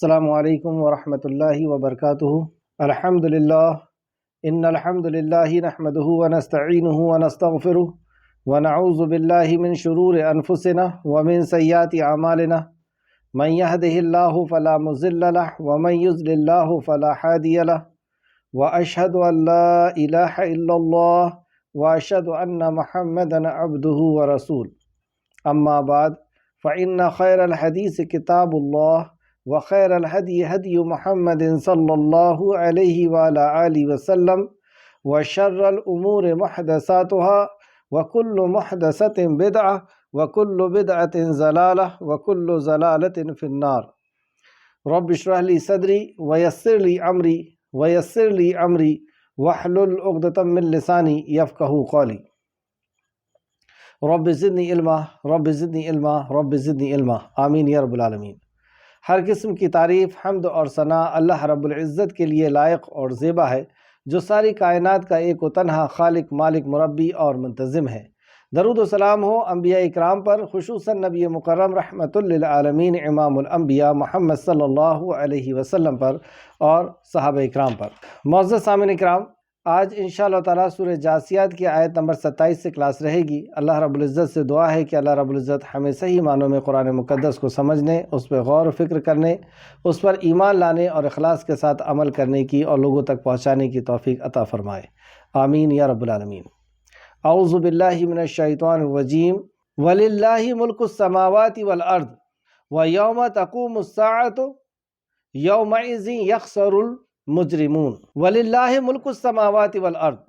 السلام علیکم ورحمۃ اللہ وبرکاتہ۔ الحمد للہ ان الحمد للہ نحمدہ ونستعینہ ونستغفرہ ونعوذ باللہ من شرور انفسنا ومن سیئات اعمالنا من یہدہ اللہ فلا مضل لہ ومن یضلل اللہ فلا ہادی لہ واشہد ان لا الہ الا اللہ واشہد ان محمدا عبدہ ورسولہ اما بعد فإن خیر الحدیث کتاب اللہ وخیر الہدی ہدی محمد صلی اللہ علیہ وآلہ آلہ وسلم وشر الامور محدثاتها وکل محدثۃ بدعہ وکل بدعۃ ضلالہ وکل ضلالۃ فی النار۔ رب اشرح لی صدری ویسر لی امری واحلل عقدۃ من لسانی یفقہوا قولی۔ رب زدنی علما رب زدنی علما رب زدنی علما، آمین یا رب العالمین۔ ہر قسم کی تعریف، حمد اور ثنا اللہ رب العزت کے لیے لائق اور زیبا ہے، جو ساری کائنات کا ایک و تنہا خالق، مالک، مربی اور منتظم ہے۔ درود و سلام ہو انبیاء اکرام پر، خصوصاً نبی مکرم رحمت للعالمین امام الانبیاء محمد صلی اللہ علیہ وسلم پر اور صحابہ اکرام پر۔ معزز سامعین اکرام، آج انشاءاللہ تعالیٰ سورہ جاثیات کی آیت نمبر 27 سے کلاس رہے گی۔ اللہ رب العزت سے دعا ہے کہ اللہ رب العزت ہمیں صحیح معنوں میں قرآن مقدس کو سمجھنے، اس پہ غور و فکر کرنے، اس پر ایمان لانے اور اخلاص کے ساتھ عمل کرنے کی اور لوگوں تک پہنچانے کی توفیق عطا فرمائے، آمین یا رب العالمین۔ اعوذ باللہ من الشیطان الرجیم۔ وَلِلَّهِ مُلْكُ السَّمَاوَاتِ وَالْأَرْضِ وَيَوْمَ تَقُومُ السَّاعَةُ يَوْمَئِذٍ يَخْسَرُ الْمُجْرِمُونَ۔ وَلِلَّهِ مُلْكُ السَّمَاوَاتِ وَالْأَرْضِ،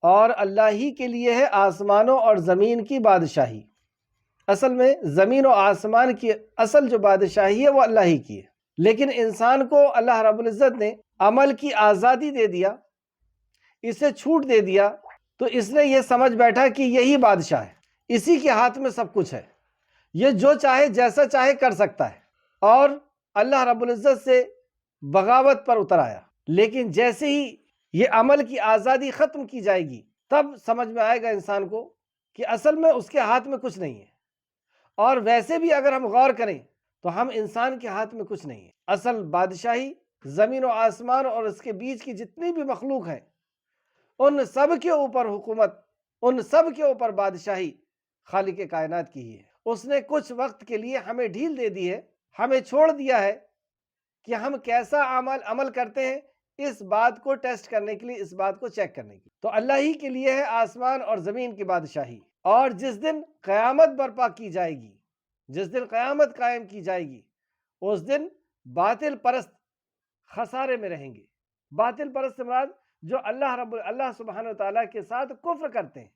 اور اللہ ہی کے لیے ہے آسمانوں اور زمین کی بادشاہی۔ اصل میں زمین و آسمان کی اصل جو بادشاہی ہے وہ اللہ ہی کی ہے، لیکن انسان کو اللہ رب العزت نے عمل کی آزادی دے دیا، اسے چھوٹ دے دیا، تو اس نے یہ سمجھ بیٹھا کہ یہی بادشاہ ہے، اسی کے ہاتھ میں سب کچھ ہے، یہ جو چاہے جیسا چاہے کر سکتا ہے، اور اللہ رب العزت سے بغاوت پر اتر آیا۔ لیکن جیسے ہی یہ عمل کی آزادی ختم کی جائے گی، تب سمجھ میں آئے گا انسان کو کہ اصل میں اس کے ہاتھ میں کچھ نہیں ہے۔ اور ویسے بھی اگر ہم غور کریں تو ہم انسان کے ہاتھ میں کچھ نہیں ہے۔ اصل بادشاہی زمین و آسمان اور اس کے بیچ کی جتنی بھی مخلوق ہیں، ان سب کے اوپر حکومت، ان سب کے اوپر بادشاہی خالق کائنات کی ہی ہے۔ اس نے کچھ وقت کے لیے ہمیں ڈھیل دے دی ہے، ہمیں چھوڑ دیا ہے کہ ہم کیسا عمل کرتے ہیں، اس بات کو ٹیسٹ کرنے کے لیے، اس بات کو چیک کرنے کی۔ تو اللہ ہی کے لیے ہے آسمان اور زمین کی بادشاہی۔ اور جس دن قیامت برپا کی جائے گی، جس دن قیامت قائم کی جائے گی، اس دن باطل پرست خسارے میں رہیں گے۔ باطل پرست مراد جو اللہ سبحانہ وتعالیٰ کے ساتھ کفر کرتے ہیں،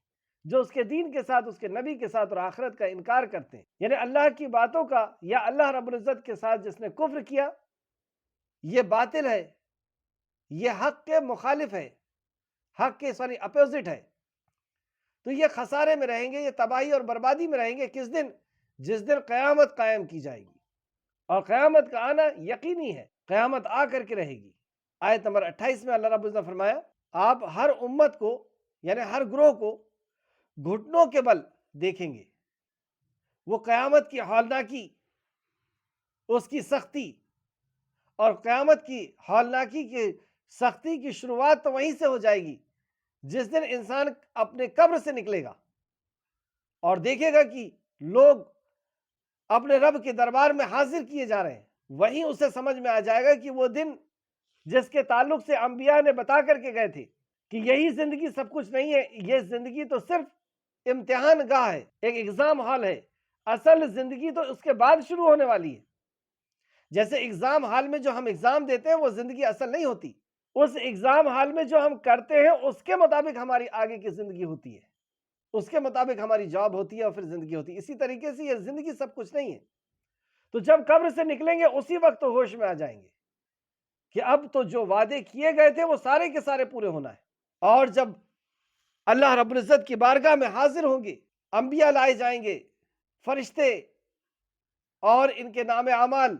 جو اس کے دین کے ساتھ، اس کے نبی کے ساتھ اور آخرت کا انکار کرتے ہیں، یعنی اللہ کی باتوں کا یا اللہ رب العزت کے ساتھ جس نے کفر کیا، یہ باطل ہے، یہ حق کے مخالف ہے، حق کے اپوزٹ ہے، تو یہ خسارے میں رہیں گے، یہ تباہی اور بربادی میں رہیں گے۔ کس دن؟ جس دن قیامت قائم کی جائے گی، اور قیامت کا آنا یقینی ہے، قیامت آ کر کے رہے گی۔ آیت نمبر 28 میں اللہ رب العزت نے فرمایا، آپ ہر امت کو یعنی ہر گروہ کو گھٹنوں کے بل دیکھیں گے۔ وہ قیامت کی ہولناکی، اس کی سختی، اور قیامت کی ہولناکی کی سختی کی شروعات تو وہیں سے ہو جائے گی جس دن انسان اپنے قبر سے نکلے گا اور دیکھے گا کہ لوگ اپنے رب کے دربار میں حاضر کیے جا رہے ہیں۔ وہیں اسے سمجھ میں آ جائے گا کہ وہ دن جس کے تعلق سے انبیاء نے بتا کر کے گئے تھے کہ یہی زندگی سب کچھ نہیں ہے، یہ زندگی تو صرف امتحان گاہ ہے، ایک ایگزام ہال ہے، اصل زندگی تو اس کے بعد شروع ہونے والی ہے۔ جیسے ایگزام ہال میں جو ہم ایگزام دیتے ہیں وہ زندگی اصل نہیں ہوتی، اس ایگزام ہال میں جو ہم کرتے ہیں اس کے مطابق ہماری آگے کی زندگی ہوتی ہے، اس کے مطابق ہماری جاب ہوتی ہے اور پھر زندگی ہوتی ہے۔ اسی طریقے سے یہ زندگی سب کچھ نہیں ہے۔ تو جب قبر سے نکلیں گے اسی وقت تو ہوش میں آ جائیں گے کہ اب تو جو وعدے کیے گئے تھے وہ سارے کے سارے پورے ہونا ہے۔ اور جب اللہ رب العزت کی بارگاہ میں حاضر ہوں گے، انبیاء لائے جائیں گے، فرشتے، اور ان کے نام اعمال،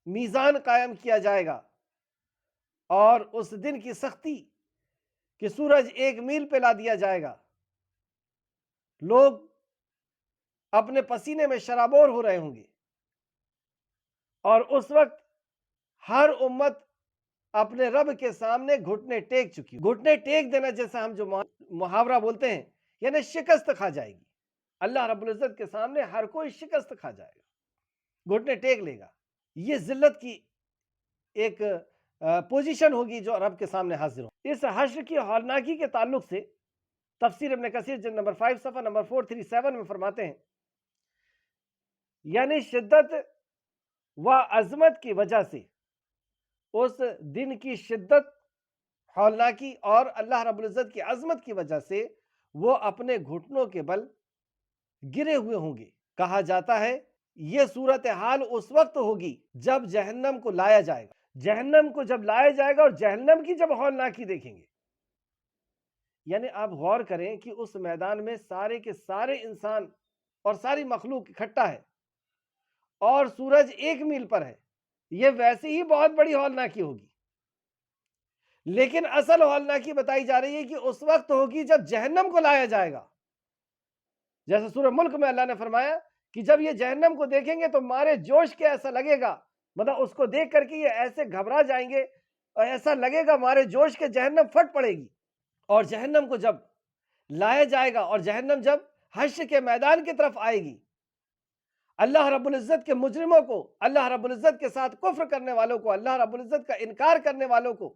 میزان قائم کیا جائے گا، اور اس دن کی سختی کہ سورج 1 میل پہ لا دیا جائے گا، لوگ اپنے پسینے میں شرابور ہو رہے ہوں گے، اور اس وقت ہر امت اپنے رب کے سامنے گھٹنے ٹیک چکی. گھٹنے ٹیک دینا جیسا ہم جو محاورہ بولتے ہیں، یعنی شکست کھا جائے گی. اللہ رب العزت کے سامنے ہر کوئی شکست کھا جائے گا، گھٹنے ٹیک لے گا. یہ ذلت کی ایک پوزیشن ہوگی جو رب کے سامنے حاضر ہو. اس حشر کی ہولناکی کے تعلق سے تفسیر ابن کثیر جلد نمبر 5 صفحہ نمبر 437 میں فرماتے ہیں، یعنی شدت و عظمت کی وجہ سے، اس دن کی شدت، ہولناکی اور اللہ رب العزت کی عظمت کی وجہ سے وہ اپنے گھٹنوں کے بل گرے ہوئے ہوں گے. کہا جاتا ہے یہ صورتحال اس وقت ہوگی جب جہنم کو لایا جائے گا. جہنم کو جب لایا جائے گا اور جہنم کی جب ہولناکی دیکھیں گے، یعنی آپ غور کریں کہ اس میدان میں سارے کے سارے انسان اور ساری مخلوق اکٹھا ہے اور سورج 1 میل پر ہے. یہ ویسے ہی بہت بڑی ہولناکی ہوگی، لیکن اصل ہولناکی بتائی جا رہی ہے کہ اس وقت ہوگی جب جہنم کو لایا جائے گا. جیسے سورہ ملک میں اللہ نے فرمایا کہ جب یہ جہنم کو دیکھیں گے تو مارے جوش کے ایسا لگے گا، مطلب اس کو دیکھ کر کے یہ ایسے گھبرا جائیں گے اور ایسا لگے گا مارے جوش کے جہنم پھٹ پڑے گی. اور جہنم کو جب لایا جائے گا اور جہنم جب حشر کے میدان کی طرف آئے گی، اللہ رب العزت کے مجرموں کو، اللہ رب العزت کے ساتھ کفر کرنے والوں کو، اللہ رب العزت کا انکار کرنے والوں کو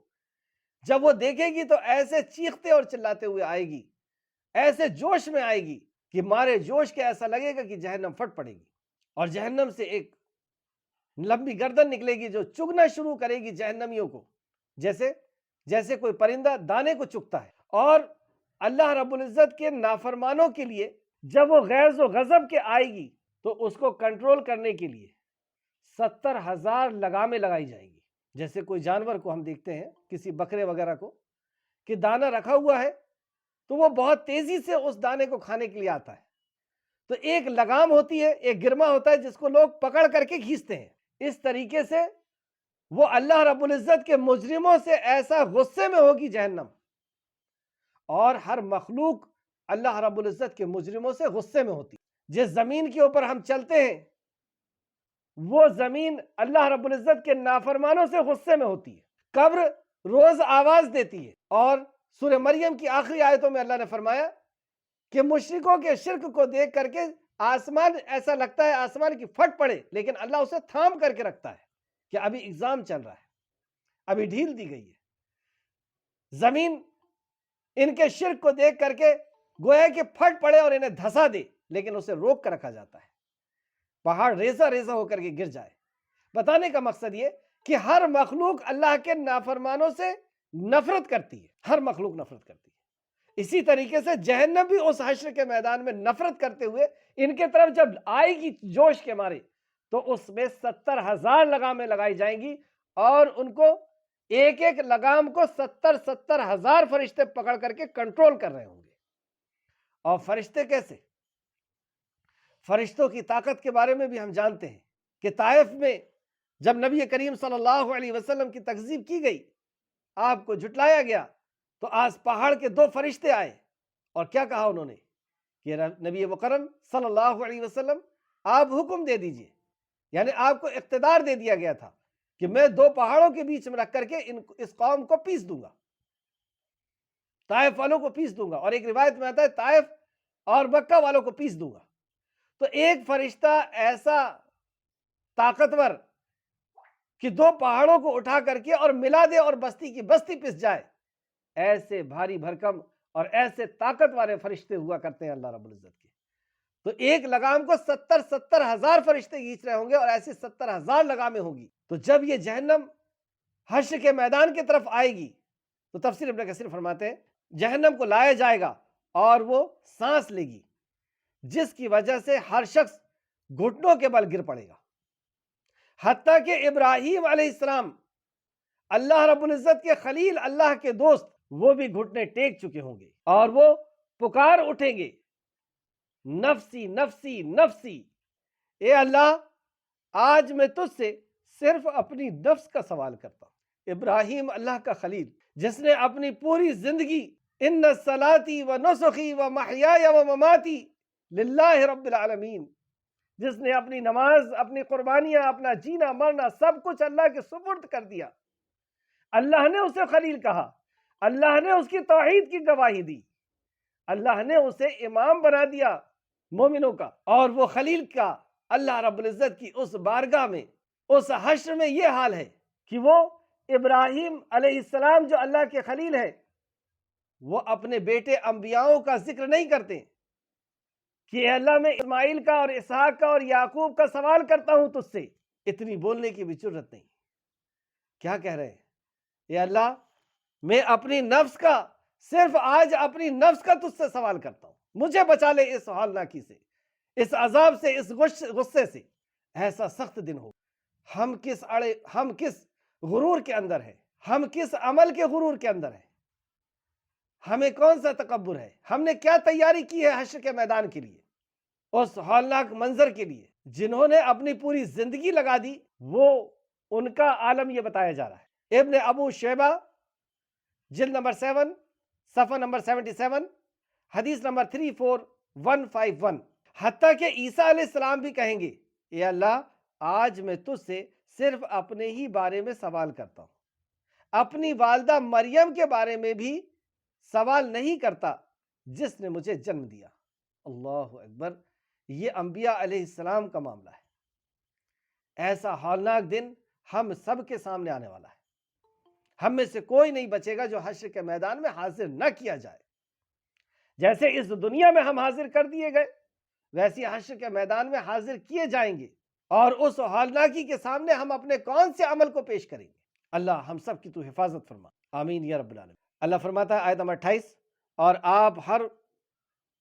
جب وہ دیکھے گی تو ایسے چیختے اور چلاتے ہوئے آئے گی، ایسے جوش میں آئے گی کہ مارے جوش کے ایسا لگے گا کہ جہنم پھٹ پڑے گی. اور جہنم سے ایک لمبی گردن نکلے گی جو چگنا شروع کرے گی جہنمیوں کو، جیسے کوئی پرندہ دانے کو چگتا ہے. اور اللہ رب العزت کے نافرمانوں کے لیے جب وہ غیظ و غضب کے آئے گی تو اس کو کنٹرول کرنے کے لیے 70,000 لگامیں لگائی جائیں گی. جیسے کوئی جانور کو ہم دیکھتے ہیں، کسی بکرے وغیرہ کو، کہ دانہ رکھا ہوا ہے تو وہ بہت تیزی سے اس دانے کو کھانے کے لیے آتا ہے، تو ایک لگام ہوتی ہے، ایک گرما ہوتا ہے جس کو لوگ پکڑ کر کے کھینچتے ہیں. اس طریقے سے وہ اللہ رب العزت کے مجرموں سے ایسا غصے میں ہوگی جہنم، اور ہر مخلوق اللہ رب العزت کے مجرموں سے غصے میں ہوتی. جس زمین کے اوپر ہم چلتے ہیں وہ زمین اللہ رب العزت کے نافرمانوں سے غصے میں ہوتی ہے. قبر روز آواز دیتی ہے، اور سورہ مریم کی آخری آیتوں میں اللہ نے فرمایا کہ مشرکوں کے شرک کو دیکھ کر کے آسمان ایسا لگتا ہے آسمان کی پھٹ پڑے، لیکن اللہ اسے تھام کر کے رکھتا ہے کہ ابھی ایگزام چل رہا ہے، ابھی ڈھیل دی گئی ہے. زمین ان کے شرک کو دیکھ کر کے گویا کہ پھٹ پڑے اور انہیں دھسا دے، لیکن اسے روک کر رکھا جاتا ہے، پہاڑ ریزہ ریزہ ہو کر کے گر جائے. بتانے کا مقصد یہ کہ ہر مخلوق اللہ کے نافرمانوں سے نفرت کرتی ہے، ہر مخلوق نفرت کرتی ہے. اسی طریقے سے جہنم بھی اس حشر کے میدان میں نفرت کرتے ہوئے ان کے طرف جب آئے گی جوش کے مارے تو اس میں 70,000 لگامیں لگائی جائیں گی، اور ان کو ایک ایک لگام کو 70,000 فرشتے پکڑ کر کے کنٹرول کر رہے ہوں گے. اور فرشتے کیسے؟ فرشتوں کی طاقت کے بارے میں بھی ہم جانتے ہیں کہ طائف میں جب نبی کریم صلی اللہ علیہ وسلم کی تکذیب کی گئی، آپ کو جھٹلایا گیا، تو آج پہاڑ کے 2 فرشتے آئے اور کیا کہا انہوں نے کہ نبی مکرم صلی اللہ علیہ وسلم آپ حکم دے دیجئے، یعنی آپ کو اقتدار دے دیا گیا تھا کہ میں 2 پہاڑوں کے بیچ میں رکھ کر کے اس قوم کو پیس دوں گا، طائف والوں کو پیس دوں گا، اور ایک روایت میں آتا ہے طائف اور مکہ والوں کو پیس دوں گا. تو ایک فرشتہ ایسا طاقتور کہ 2 پہاڑوں کو اٹھا کر کے اور ملا دے اور بستی کی بستی پس جائے، ایسے بھاری بھرکم اور ایسے طاقت والے فرشتے ہوا کرتے ہیں اللہ رب العزت کے. تو ایک لگام کو 70,000 فرشتے کھینچ رہے ہوں گے، اور ایسے 70,000 لگامیں ہوں گی. تو جب یہ جہنم حشر کے میدان کی طرف آئے گی تو تفسیر ابن کثیر فرماتے ہیں جہنم کو لایا جائے گا اور وہ سانس لے گی، جس کی وجہ سے ہر شخص گھٹنوں کے بل گر پڑے گا. حتیٰ کہ ابراہیم علیہ السلام، اللہ رب العزت کے خلیل، اللہ کے دوست، وہ بھی گھٹنے ٹیک چکے ہوں گے اور وہ پکار اٹھیں گے، نفسی نفسی نفسی، اے اللہ آج میں تجھ سے صرف اپنی نفس کا سوال کرتا ہوں. ابراہیم اللہ کا خلیل، جس نے اپنی پوری زندگی ان صلاتی و نسخی و محیای و مماتی للہ رب العالمین، جس نے اپنی نماز، اپنی قربانیاں، اپنا جینا مرنا سب کچھ اللہ کے سپرد کر دیا، اللہ نے اسے خلیل کہا، اللہ نے اس کی توحید کی گواہی دی، اللہ نے اسے امام بنا دیا مومنوں کا، اور وہ خلیل کا اللہ رب العزت کی اس بارگاہ میں، اس حشر میں یہ حال ہے کہ وہ ابراہیم علیہ السلام جو اللہ کے خلیل ہے، وہ اپنے بیٹے انبیاؤں کا ذکر نہیں کرتے کہ اے اللہ میں اسماعیل کا اور اسحاق کا اور یعقوب کا سوال کرتا ہوں تجھ سے، اتنی بولنے کی بھی جرت نہیں۔ کیا کہہ رہے ہیں؟ اے اللہ میں اپنی نفس کا، صرف آج اپنی نفس کا تجھ سے سوال کرتا ہوں، مجھے بچا لے اس ہولناکی سے، اس عذاب سے، اس غصے سے۔ ایسا سخت دن ہو، ہم کس غرور کے اندر ہیں، ہم کس عمل کے غرور کے اندر ہیں، ہمیں کون سا تکبر ہے، ہم نے کیا تیاری کی ہے حشر کے میدان کے لیے، اس ہولناک منظر کے لیے۔ جنہوں نے اپنی پوری زندگی لگا دی، وہ ان کا عالم یہ بتایا جا رہا ہے۔ ابن ابو شیبہ جلد نمبر 7 صفحہ نمبر 77 حدیث نمبر 34151، حتیٰ کہ عیسیٰ علیہ السلام بھی کہیں گے اے اللہ آج میں تجھ سے صرف اپنے ہی بارے میں سوال کرتا ہوں، اپنی والدہ مریم کے بارے میں بھی سوال نہیں کرتا جس نے مجھے جنم دیا۔ اللہ اکبر، یہ انبیاء علیہ السلام کا معاملہ ہے۔ ایسا ہولناک دن ہم سب کے سامنے آنے والا ہے، ہم میں سے کوئی نہیں بچے گا جو حشر کے میدان میں حاضر نہ کیا جائے۔ جیسے اس دنیا میں ہم حاضر کر دیے گئے، ویسے حشر کے میدان میں حاضر کیے جائیں گے، اور اس ہولناکی کے سامنے ہم اپنے کون سے عمل کو پیش کریں گے۔ اللہ ہم سب کی تو حفاظت فرما، آمین یا رب العالمین۔ اللہ فرماتا ہے آیت نمبر 28، اور آپ ہر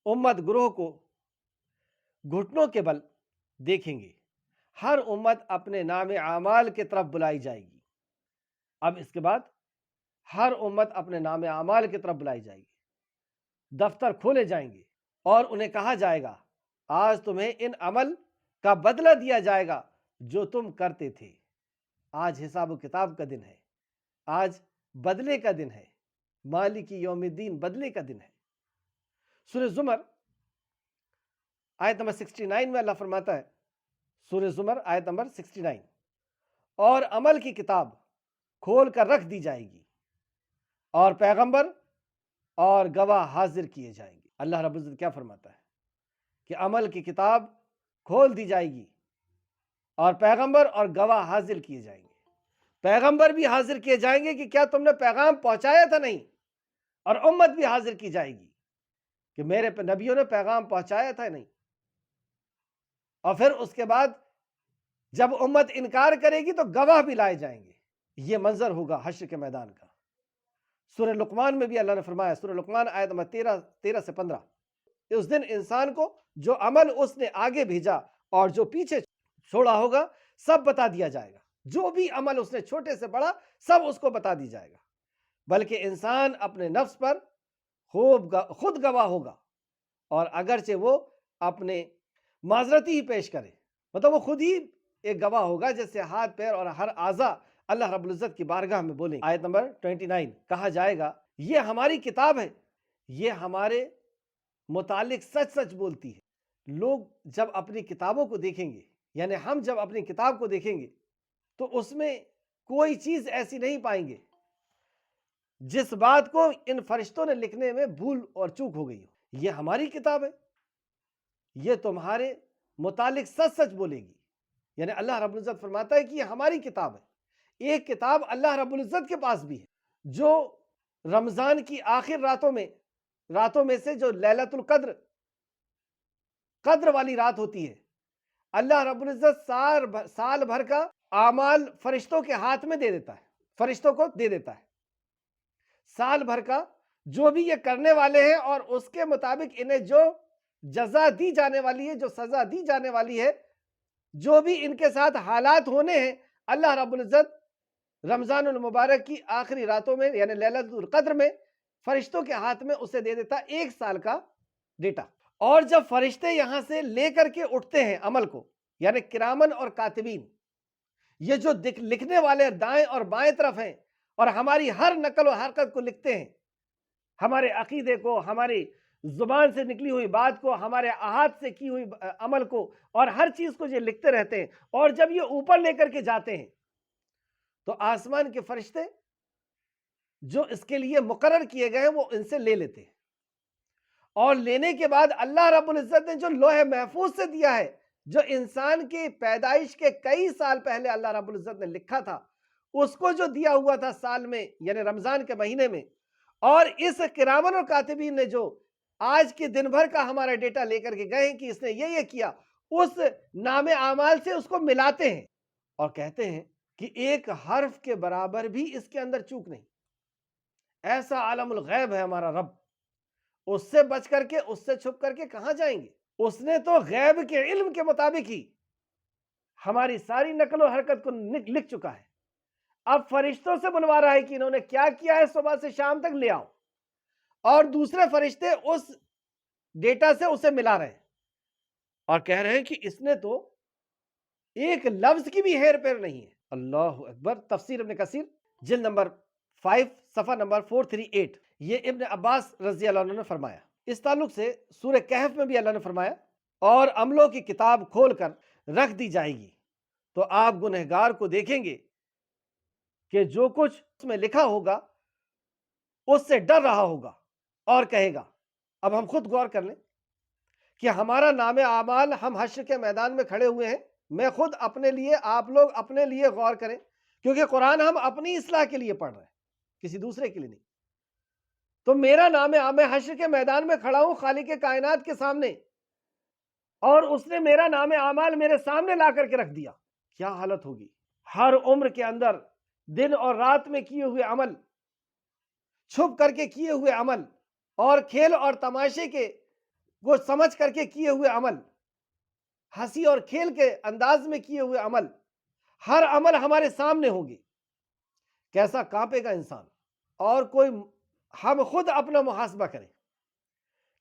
امت گروہ کو گھٹنوں کے بل دیکھیں گے، ہر امت اپنے نام اعمال کی طرف بلائی جائے گی۔ اب اس کے بعد ہر امت اپنے نام اعمال کی طرف بلائی جائے گی، دفتر کھولے جائیں گے اور انہیں کہا جائے گا آج تمہیں ان عمل کا بدلہ دیا جائے گا جو تم کرتے تھے۔ آج حساب و کتاب کا دن ہے، آج بدلے کا دن ہے، مالک یوم الدین، بدلے کا دن ہے۔ سورہ زمر آیت نمبر 69 میں اللہ فرماتا ہے، سورہ زمر آیت نمبر 69، اور عمل کی کتاب کھول کر رکھ دی جائے گی، اور پیغمبر اور گواہ حاضر کیے جائیں گے۔ اللہ رب العزت کیا فرماتا ہے کہ عمل کی کتاب کھول دی جائے گی اور پیغمبر اور گواہ حاضر کیے جائیں گے۔ پیغمبر بھی حاضر کیے جائیں گے کہ کیا تم نے پیغام پہنچایا تھا؟ نہیں، اور امت بھی حاضر کی جائے گی کہ میرے نبیوں نے پیغام پہنچایا تھا نہیں۔ اور پھر اس کے بعد جب امت انکار کرے گی تو گواہ بھی لائے جائیں گے۔ یہ منظر ہوگا حشر کے میدان کا۔ سورہ لقمان میں بھی اللہ نے فرمایا، سورہ لقمان آیت نمبر 13 سے 15، اس دن انسان کو جو عمل اس نے آگے بھیجا اور جو پیچھے چھوڑا ہوگا سب بتا دیا جائے گا، جو بھی عمل اس نے چھوٹے سے بڑا سب اس کو بتا دی جائے گا، بلکہ انسان اپنے نفس پر خود گواہ ہوگا، اور اگرچہ وہ اپنے معذرتی ہی پیش کرے، مطلب وہ خود ہی ایک گواہ ہوگا، جیسے ہاتھ پیر اور ہر اعضا اللہ رب العزت کی بارگاہ میں بولیں۔ آیت نمبر 29، کہا جائے گا یہ ہماری کتاب ہے، یہ ہمارے متعلق سچ سچ بولتی ہے۔ لوگ جب اپنی کتابوں کو دیکھیں گے، یعنی ہم جب اپنی کتاب کو دیکھیں گے تو اس میں کوئی چیز ایسی نہیں پائیں گے جس بات کو ان فرشتوں نے لکھنے میں بھول اور چوک ہو گئی ہو۔ یہ ہماری کتاب ہے، یہ تمہارے متعلق سچ سچ بولے گی۔ یعنی اللہ رب العزت فرماتا ہے کہ یہ ہماری کتاب ہے۔ ایک کتاب اللہ رب العزت کے پاس بھی ہے، جو رمضان کی آخر راتوں میں سے جو لیلۃ القدر، قدر والی رات ہوتی ہے، اللہ رب العزت سال بھر کا اعمال فرشتوں کے ہاتھ میں دے دیتا ہے، فرشتوں کو دے دیتا ہے سال بھر کا، جو بھی یہ کرنے والے ہیں، اور اس کے مطابق انہیں جو جزا دی جانے والی ہے، جو سزا دی جانے والی ہے، جو بھی ان کے ساتھ حالات ہونے ہیں، اللہ رب العزت رمضان المبارک کی آخری راتوں میں یعنی لیلۃ القدر میں فرشتوں کے ہاتھ میں اسے دے دیتا ایک سال کا ڈیٹا۔ اور جب فرشتے یہاں سے لے کر کے اٹھتے ہیں عمل کو، یعنی کرامن اور کاتبین، یہ جو لکھنے والے دائیں اور بائیں طرف ہیں اور ہماری ہر نقل و حرکت کو لکھتے ہیں، ہمارے عقیدے کو، ہماری زبان سے نکلی ہوئی بات کو، ہمارے ہاتھ سے کی ہوئی عمل کو، اور ہر چیز کو یہ لکھتے رہتے ہیں. اور جب یہ اوپر لے کر کے جاتے ہیں تو آسمان کے فرشتے جو اس کے لیے مقرر کیے گئے وہ ان سے لے لیتے ہیں. اور لینے کے بعد اللہ رب العزت نے جو لوح محفوظ سے دیا ہے، جو انسان کی پیدائش کے کئی سال پہلے اللہ رب العزت نے لکھا تھا، اس کو جو دیا ہوا تھا سال میں یعنی رمضان کے مہینے میں، اور اس کرامن اور کاتبین نے جو آج کے دن بھر کا ہمارا ڈیٹا لے کر کے گئے ہیں کہ اس نے یہ کیا، اس نام اعمال سے اس کو ملاتے ہیں اور کہتے ہیں کہ ایک حرف کے برابر بھی اس کے اندر چوک نہیں. ایسا عالم الغیب ہے ہمارا رب، اس سے بچ کر کے، اس سے چھپ کر کے کہاں جائیں گے؟ اس نے تو غیب کے علم کے مطابق ہی ہماری ساری نقل و حرکت کو لکھ چکا ہے. اب فرشتوں سے بلوا رہا ہے کہ انہوں نے کیا کیا ہے، صبح سے شام تک لے آؤ، اور دوسرے فرشتے اس ڈیٹا سے اسے ملا رہے ہیں اور کہہ رہے ہیں کہ اس نے تو ایک لفظ کی بھی ہیر پیر نہیں ہے. اللہ اکبر. تفسیر ابن کثیر جلد نمبر 5 صفحہ نمبر 438. یہ ابن عباس رضی اللہ عنہ نے فرمایا. اس تعلق سے سورہ کہف میں بھی اللہ نے فرمایا، اور عملوں کی کتاب کھول کر رکھ دی جائے گی تو آپ گنہگار کو دیکھیں گے کہ جو کچھ اس میں لکھا ہوگا اس سے ڈر رہا ہوگا اور کہے گا. اب ہم خود غور کر لیں کہ ہمارا نام اعمال، ہم حشر کے میدان میں کھڑے ہوئے ہیں. میں خود اپنے لیے، آپ لوگ اپنے لیے غور کریں، کیونکہ قرآن ہم اپنی اصلاح کے لیے پڑھ رہے ہیں، کسی دوسرے کے لیے نہیں. تو میرا نام میں حشر کے میدان میں کھڑا ہوں خالق کائنات کے سامنے، اور اس نے میرا نام اعمال میرے سامنے لا کر کے رکھ دیا. کیا حالت ہوگی؟ ہر عمر کے اندر دن اور رات میں کیے ہوئے عمل، چھپ کر کے کیے ہوئے عمل، اور کھیل اور تماشے کے کو سمجھ کر کے کیے ہوئے عمل، ہنسی اور کھیل کے انداز میں کیے ہوئے عمل، ہر عمل ہمارے سامنے ہوں گے. کیسا کانپے گا انسان. اور کوئی ہم خود اپنا محاسبہ کریں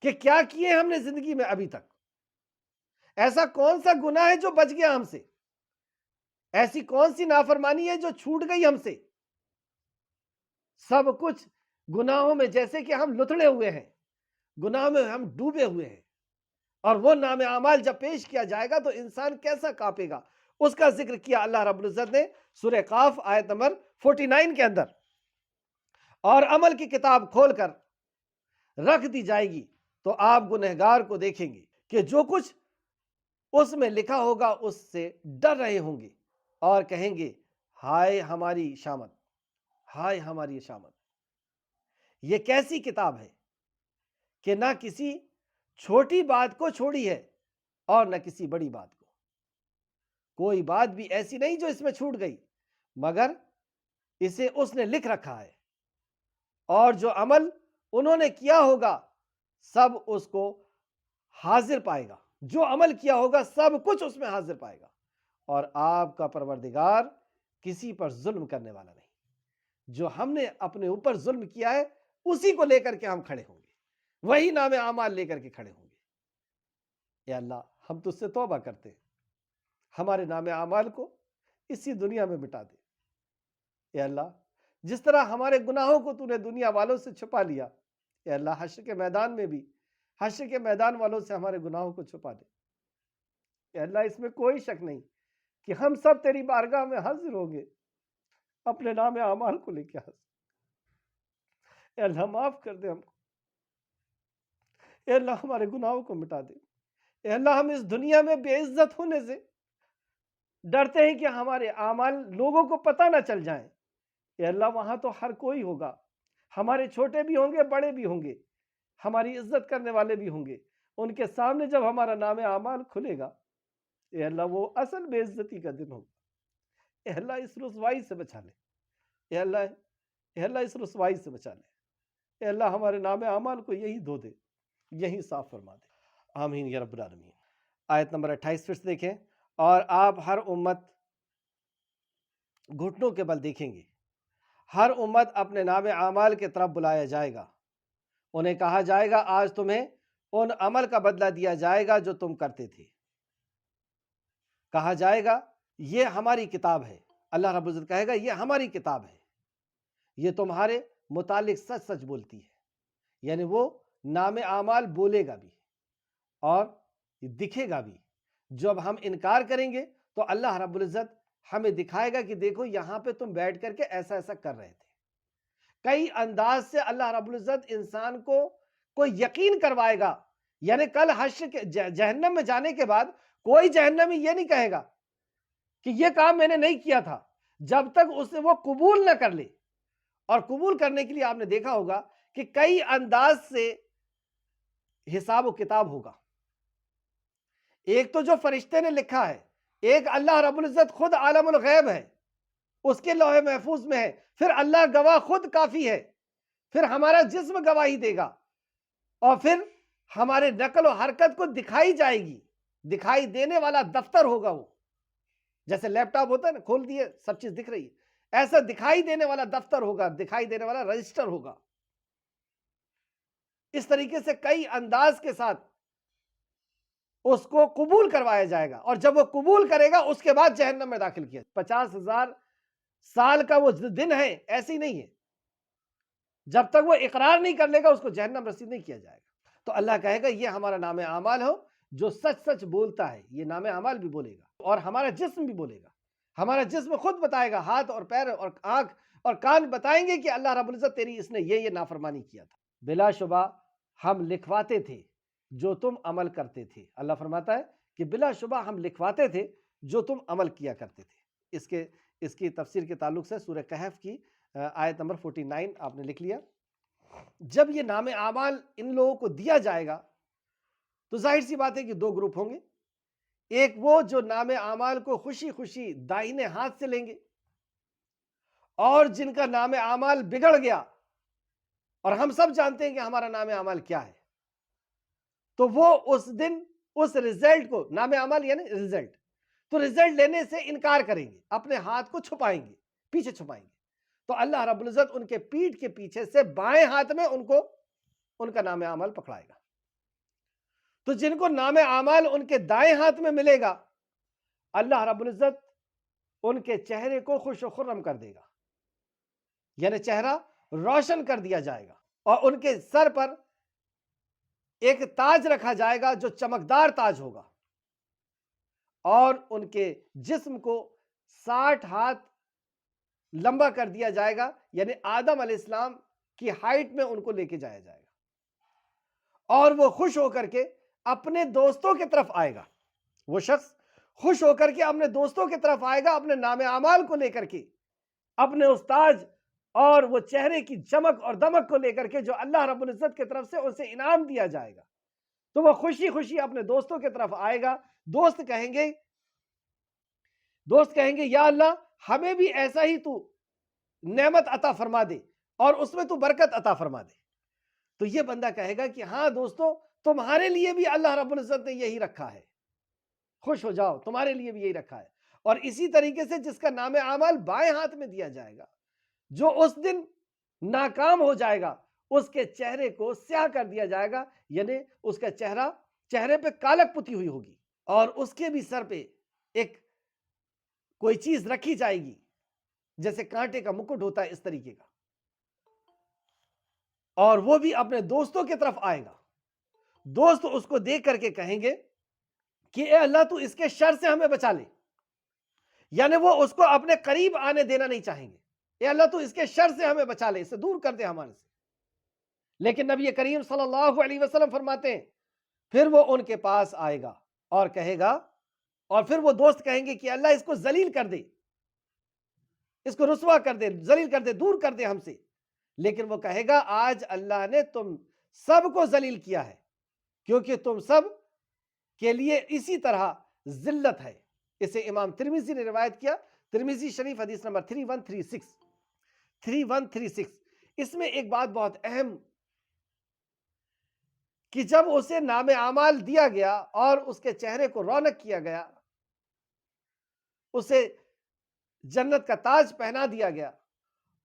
کہ کیا کیے ہم نے زندگی میں ابھی تک. ایسا کون سا گناہ ہے جو بچ گیا ہم سے؟ ایسی کون سی نافرمانی ہے جو چھوٹ گئی ہم سے؟ سب کچھ گناہوں میں جیسے کہ ہم لتڑے ہوئے ہیں، گناہ میں ہم ڈوبے ہوئے ہیں. اور وہ نام اعمال جب پیش کیا جائے گا تو انسان کیسا کانپے گا. اس کا ذکر کیا اللہ رب العزت نے سورہ قاف آیت نمبر 49 کے اندر. اور عمل کی کتاب کھول کر رکھ دی جائے گی تو آپ گنہگار کو دیکھیں گے کہ جو کچھ اس میں لکھا ہوگا اس سے ڈر رہے ہوں گے اور کہیں گے ہائے ہماری شامت، ہائے ہماری شامت. یہ کیسی کتاب ہے کہ نہ کسی چھوٹی بات کو چھوڑی ہے اور نہ کسی بڑی بات کو. کوئی بات بھی ایسی نہیں جو اس میں چھوٹ گئی، مگر اسے اس نے لکھ رکھا ہے، اور جو عمل انہوں نے کیا ہوگا سب اس کو حاضر پائے گا. جو عمل کیا ہوگا سب کچھ اس میں حاضر پائے گا. اور آپ کا پروردگار کسی پر ظلم کرنے والا نہیں. جو ہم نے اپنے اوپر ظلم کیا ہے اسی کو لے کر کے ہم کھڑے ہوں گے، وہی نام اعمال لے کر کے کھڑے ہوں گے. اے اللہ، ہم تجھ سے توبہ کرتے ہیں، ہمارے نام اعمال کو اسی دنیا میں مٹا دے. اے اللہ، جس طرح ہمارے گناہوں کو تو نے دنیا والوں سے چھپا لیا، اے اللہ حشر کے میدان میں بھی حشر کے میدان والوں سے ہمارے گناہوں کو چھپا دے. اے اللہ، اس میں کوئی شک نہیں کہ ہم سب تیری بارگاہ میں حاضر ہوں گے اپنے نام اعمال کو لے کے حاضر. اے اللہ معاف کر دے ہم کو. اے اللہ ہمارے گناہوں کو مٹا دے. اے اللہ، ہم اس دنیا میں بے عزت ہونے سے ڈرتے ہیں کہ ہمارے اعمال لوگوں کو پتہ نہ چل جائیں. اے اللہ، وہاں تو ہر کوئی ہوگا، ہمارے چھوٹے بھی ہوں گے، بڑے بھی ہوں گے، ہماری عزت کرنے والے بھی ہوں گے. ان کے سامنے جب ہمارا نام اعمال کھلے گا، اے اللہ وہ اصل بے عزتی کا دن ہوگا. اے اللہ اس رسوائی سے بچا لے. اے اللہ اس رسوائی سے بچا لے. اے اللہ ہمارے نام اعمال کو یہی دھو دے، یہی صاف فرما دے. آمین یا رب العالمین. آیت نمبر 28 پھر سے دیکھیں. اور آپ ہر امت گھٹنوں کے بل دیکھیں گے، ہر امت اپنے نام اعمال کے طرف بلایا جائے گا. انہیں کہا جائے گا آج تمہیں ان عمل کا بدلہ دیا جائے گا جو تم کرتے تھے. کہا جائے گا یہ ہماری کتاب ہے. اللہ رب العزت کہے گا یہ ہماری کتاب ہے، یہ تمہارے متعلق سچ سچ بولتی ہے. یعنی وہ نام اعمال بولے گا بھی اور دکھے گا بھی. جب ہم انکار کریں گے تو اللہ رب العزت ہمیں دکھائے گا کہ دیکھو یہاں پہ تم بیٹھ کر کے ایسا ایسا کر رہے تھے. کئی انداز سے اللہ رب العزت انسان کو یقین کروائے گا. یعنی کل حشر کے جہنم میں جانے کے بعد کوئی جہنمی یہ نہیں کہے گا کہ یہ کام میں نے نہیں کیا تھا، جب تک اسے وہ قبول نہ کر لے. اور قبول کرنے کے لیے آپ نے دیکھا ہوگا کہ کئی انداز سے حساب و کتاب ہوگا. ایک تو جو فرشتے نے لکھا ہے، ایک اللہ رب العزت خود عالم الغیب ہے، اس کے لوح محفوظ میں ہے، پھر اللہ گواہ خود کافی ہے، پھر ہمارا جسم گواہی دے گا، اور پھر ہمارے نقل و حرکت کو دکھائی جائے گی. دکھائی دینے والا دفتر ہوگا وہ، جیسے لیپ ٹاپ ہوتا ہے نا، کھول دیے سب چیز دکھ رہی ہے، ایسا دکھائی دینے والا دفتر ہوگا، دکھائی دینے والا رجسٹر ہوگا. اس طریقے سے کئی انداز کے ساتھ اس کو قبول کروایا جائے گا، اور جب وہ قبول کرے گا اس کے بعد جہنم میں داخل کیا. 50,000 سال کا وہ دن ہے، ایسی نہیں ہے. جب تک وہ اقرار نہیں کر لے گا اس کو جہنم رسید نہیں کیا جائے گا. تو اللہ کہے گا یہ ہمارا نام اعمال ہو جو سچ سچ بولتا ہے. یہ نام اعمال بھی بولے گا اور ہمارا جسم بھی بولے گا. ہمارا جسم خود بتائے گا، ہاتھ اور پیر اور آنکھ اور کان بتائیں گے کہ اللہ رب العزت تیری اس نے یہ نافرمانی کیا تھا. بلا شبہ ہم لکھواتے تھے جو تم عمل کرتے تھے. اللہ فرماتا ہے کہ بلا شبہ ہم لکھواتے تھے جو تم عمل کیا کرتے تھے. اس کی تفسیر کے تعلق سے سورہ کہف کی آیت نمبر 49 آپ نے لکھ لیا. جب یہ نام اعمال ان لوگوں کو دیا جائے گا تو ظاہر سی بات ہے کہ دو گروپ ہوں گے. ایک وہ جو نام اعمال کو خوشی خوشی دائیں ہاتھ سے لیں گے، اور جن کا نام اعمال بگڑ گیا، اور ہم سب جانتے ہیں کہ ہمارا نام اعمال کیا ہے، تو وہ اس دن اس رزلٹ کو، نام اعمال یعنی رزلٹ، تو رزلٹ لینے سے انکار کریں گے، اپنے ہاتھ کو چھپائیں گے، پیچھے چھپائیں گے. تو اللہ رب العزت ان کے پیٹھ کے پیچھے سے بائیں ہاتھ میں ان کا نام اعمال پکڑائے گا. تو جن کو نام اعمال ان کے دائیں ہاتھ میں ملے گا، اللہ رب العزت ان کے چہرے کو خوش و خرم کر دے گا، یعنی چہرہ روشن کر دیا جائے گا، اور ان کے سر پر ایک تاج رکھا جائے گا جو چمکدار تاج ہوگا، اور ان کے جسم کو 60 ہاتھ لمبا کر دیا جائے گا، یعنی آدم علیہ السلام کی ہائٹ میں ان کو لے کے جایا جائے گا. اور وہ خوش ہو کر کے اپنے دوستوں کی طرف آئے گا. وہ شخص خوش ہو کر کے اپنے دوستوں کی طرف آئے گا، اپنے نام اعمال کو لے کر کے، اپنے استاذ اور وہ چہرے کی چمک اور دمک کو لے کر کے جو اللہ رب العزت کی طرف سے اسے انعام دیا جائے گا. تو وہ خوشی خوشی اپنے دوستوں کی طرف آئے گا. دوست کہیں گے یا اللہ ہمیں بھی ایسا ہی تو نعمت عطا فرما دے اور اس میں تو برکت عطا فرما دے. تو یہ بندہ کہے گا کہ ہاں دوستو، تمہارے لیے بھی اللہ رب العزت نے یہی رکھا ہے، خوش ہو جاؤ، تمہارے لیے بھی یہی رکھا ہے. اور اسی طریقے سے جس کا نام اعمال بائیں ہاتھ میں دیا جائے گا، جو اس دن ناکام ہو جائے گا، اس کے چہرے کو سیاہ کر دیا جائے گا، یعنی اس کا چہرے پہ کالک پتی ہوئی ہوگی، اور اس کے بھی سر پہ ایک کوئی چیز رکھی جائے گی جیسے کانٹے کا مکٹ ہوتا ہے، اس طریقے کا. اور وہ بھی اپنے دوستوں کی طرف آئے گا. دوست اس کو دیکھ کر کے کہیں گے کہ اے اللہ تو اس کے شر سے ہمیں بچا لے، یعنی وہ اس کو اپنے قریب آنے دینا نہیں چاہیں گے. اے اللہ تو اس کے شر سے ہمیں بچا لے، اسے دور کر دے ہمارے سے. لیکن نبی کریم صلی اللہ علیہ وسلم فرماتے ہیں پھر وہ ان کے پاس آئے گا اور کہے گا، اور پھر وہ دوست کہیں گے کہ اللہ اس کو ذلیل کر دے، اس کو رسوا کر دے، ذلیل کر دے، دور کر دے ہم سے. لیکن وہ کہے گا آج اللہ نے تم سب کو ذلیل کیا ہے، کیونکہ تم سب کے لیے اسی طرح ذلت ہے. اسے امام ترمذی نے روایت کیا، ترمذی شریف حدیث نمبر 3136. اس میں ایک بات بہت اہم کہ جب اسے نام اعمال دیا گیا اور اس کے چہرے کو رونق کیا گیا، اسے جنت کا تاج پہنا دیا گیا،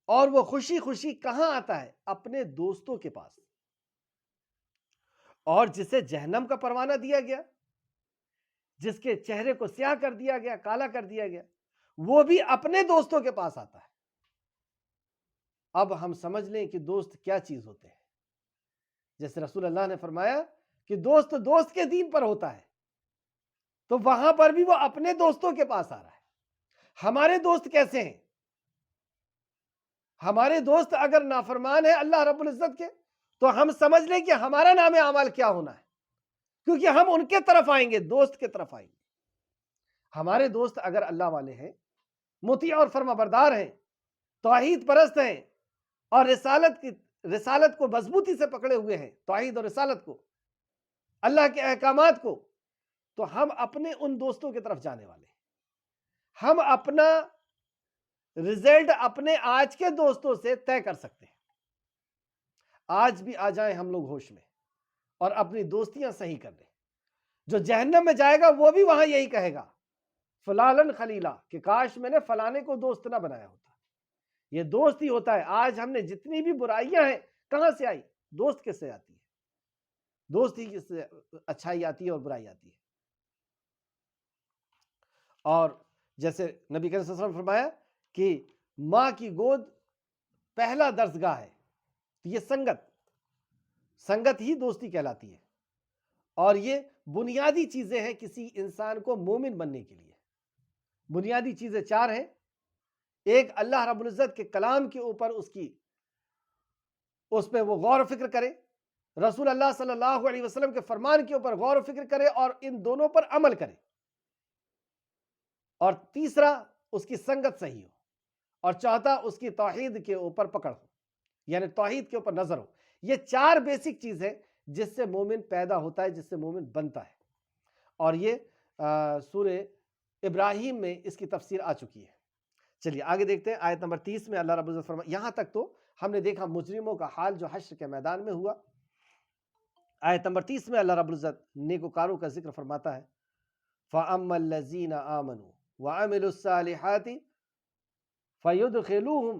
اور وہ خوشی خوشی کہاں آتا ہے؟ اپنے دوستوں کے پاس. اور جسے جہنم کا پروانہ دیا گیا، جس کے چہرے کو سیاہ کر دیا گیا، کالا کر دیا گیا، وہ بھی اپنے دوستوں کے پاس آتا ہے. اب ہم سمجھ لیں کہ دوست کیا چیز ہوتے ہیں. جیسے رسول اللہ نے فرمایا کہ دوست دوست کے دین پر ہوتا ہے، تو وہاں پر بھی وہ اپنے دوستوں کے پاس آ رہا ہے۔ ہمارے دوست کیسے ہیں؟ ہمارے دوست اگر نافرمان ہیں اللہ رب العزت کے، تو ہم سمجھ لیں کہ ہمارا نام اعمال کیا ہونا ہے، کیونکہ ہم ان کے طرف آئیں گے، دوست کے طرف آئیں گے۔ ہمارے دوست اگر اللہ والے ہیں، مطیع اور فرما بردار ہیں، توحید پرست ہیں، اور رسالت کو مضبوطی سے پکڑے ہوئے ہیں، توحید اور رسالت کو، اللہ کے احکامات کو، تو ہم اپنے ان دوستوں کی طرف جانے والے ہیں۔ ہم اپنا رزلٹ اپنے آج کے دوستوں سے طے کر سکتے ہیں۔ آج بھی آ جائیں ہم لوگ ہوش میں اور اپنی دوستیاں صحیح کر لیں۔ جو جہنم میں جائے گا وہ بھی وہاں یہی کہے گا، فلالن خلیلا، کہ کاش میں نے فلانے کو دوست نہ بنایا ہوتا۔ یہ دوست ہی ہوتا ہے۔ آج ہم نے جتنی بھی برائیاں ہیں کہاں سے آئی؟ دوست کس سے آتی ہے؟ دوست ہی کس سے اچھائی آتی ہے اور برائی آتی ہے۔ اور جیسے نبی کریم صلی اللہ علیہ وسلم فرمایا کہ ماں کی گود پہلا درسگاہ ہے، یہ سنگت ہی دوستی کہلاتی ہے، اور یہ بنیادی چیزیں ہیں کسی انسان کو مومن بننے کے لیے۔ بنیادی چیزیں 4 ہیں۔ ایک، اللہ رب العزت کے کلام کے اوپر اس پہ وہ غور و فکر کرے، رسول اللہ صلی اللہ علیہ وسلم کے فرمان کے اوپر غور و فکر کرے اور ان دونوں پر عمل کرے۔ اور تیسرا، اس کی سنگت صحیح ہو، اور چوتھا، اس کی توحید کے اوپر پکڑ ہو، یعنی توحید کے اوپر نظر ہو۔ یہ 4 بیسک چیز ہے جس سے مومن پیدا ہوتا ہے، جس سے مومن بنتا ہے، اور یہ سورہ ابراہیم میں اس کی تفسیر آ چکی ہے۔ چلیے آگے دیکھتے ہیں، آیت نمبر 30 میں اللہ رب العزت فرماتا ہے، یہاں تک تو ہم نے دیکھا مجرموں کا حال جو حشر کے میدان میں ہوا۔ آیت نمبر 30 میں اللہ رب العزت نیکوکاروں کا ذکر فرماتا ہے، فَأَمَّا الَّذِينَ آمَنُوا وَعَمِلُوا الصَّالِحَاتِ فَيُدْخِلُوهُمْ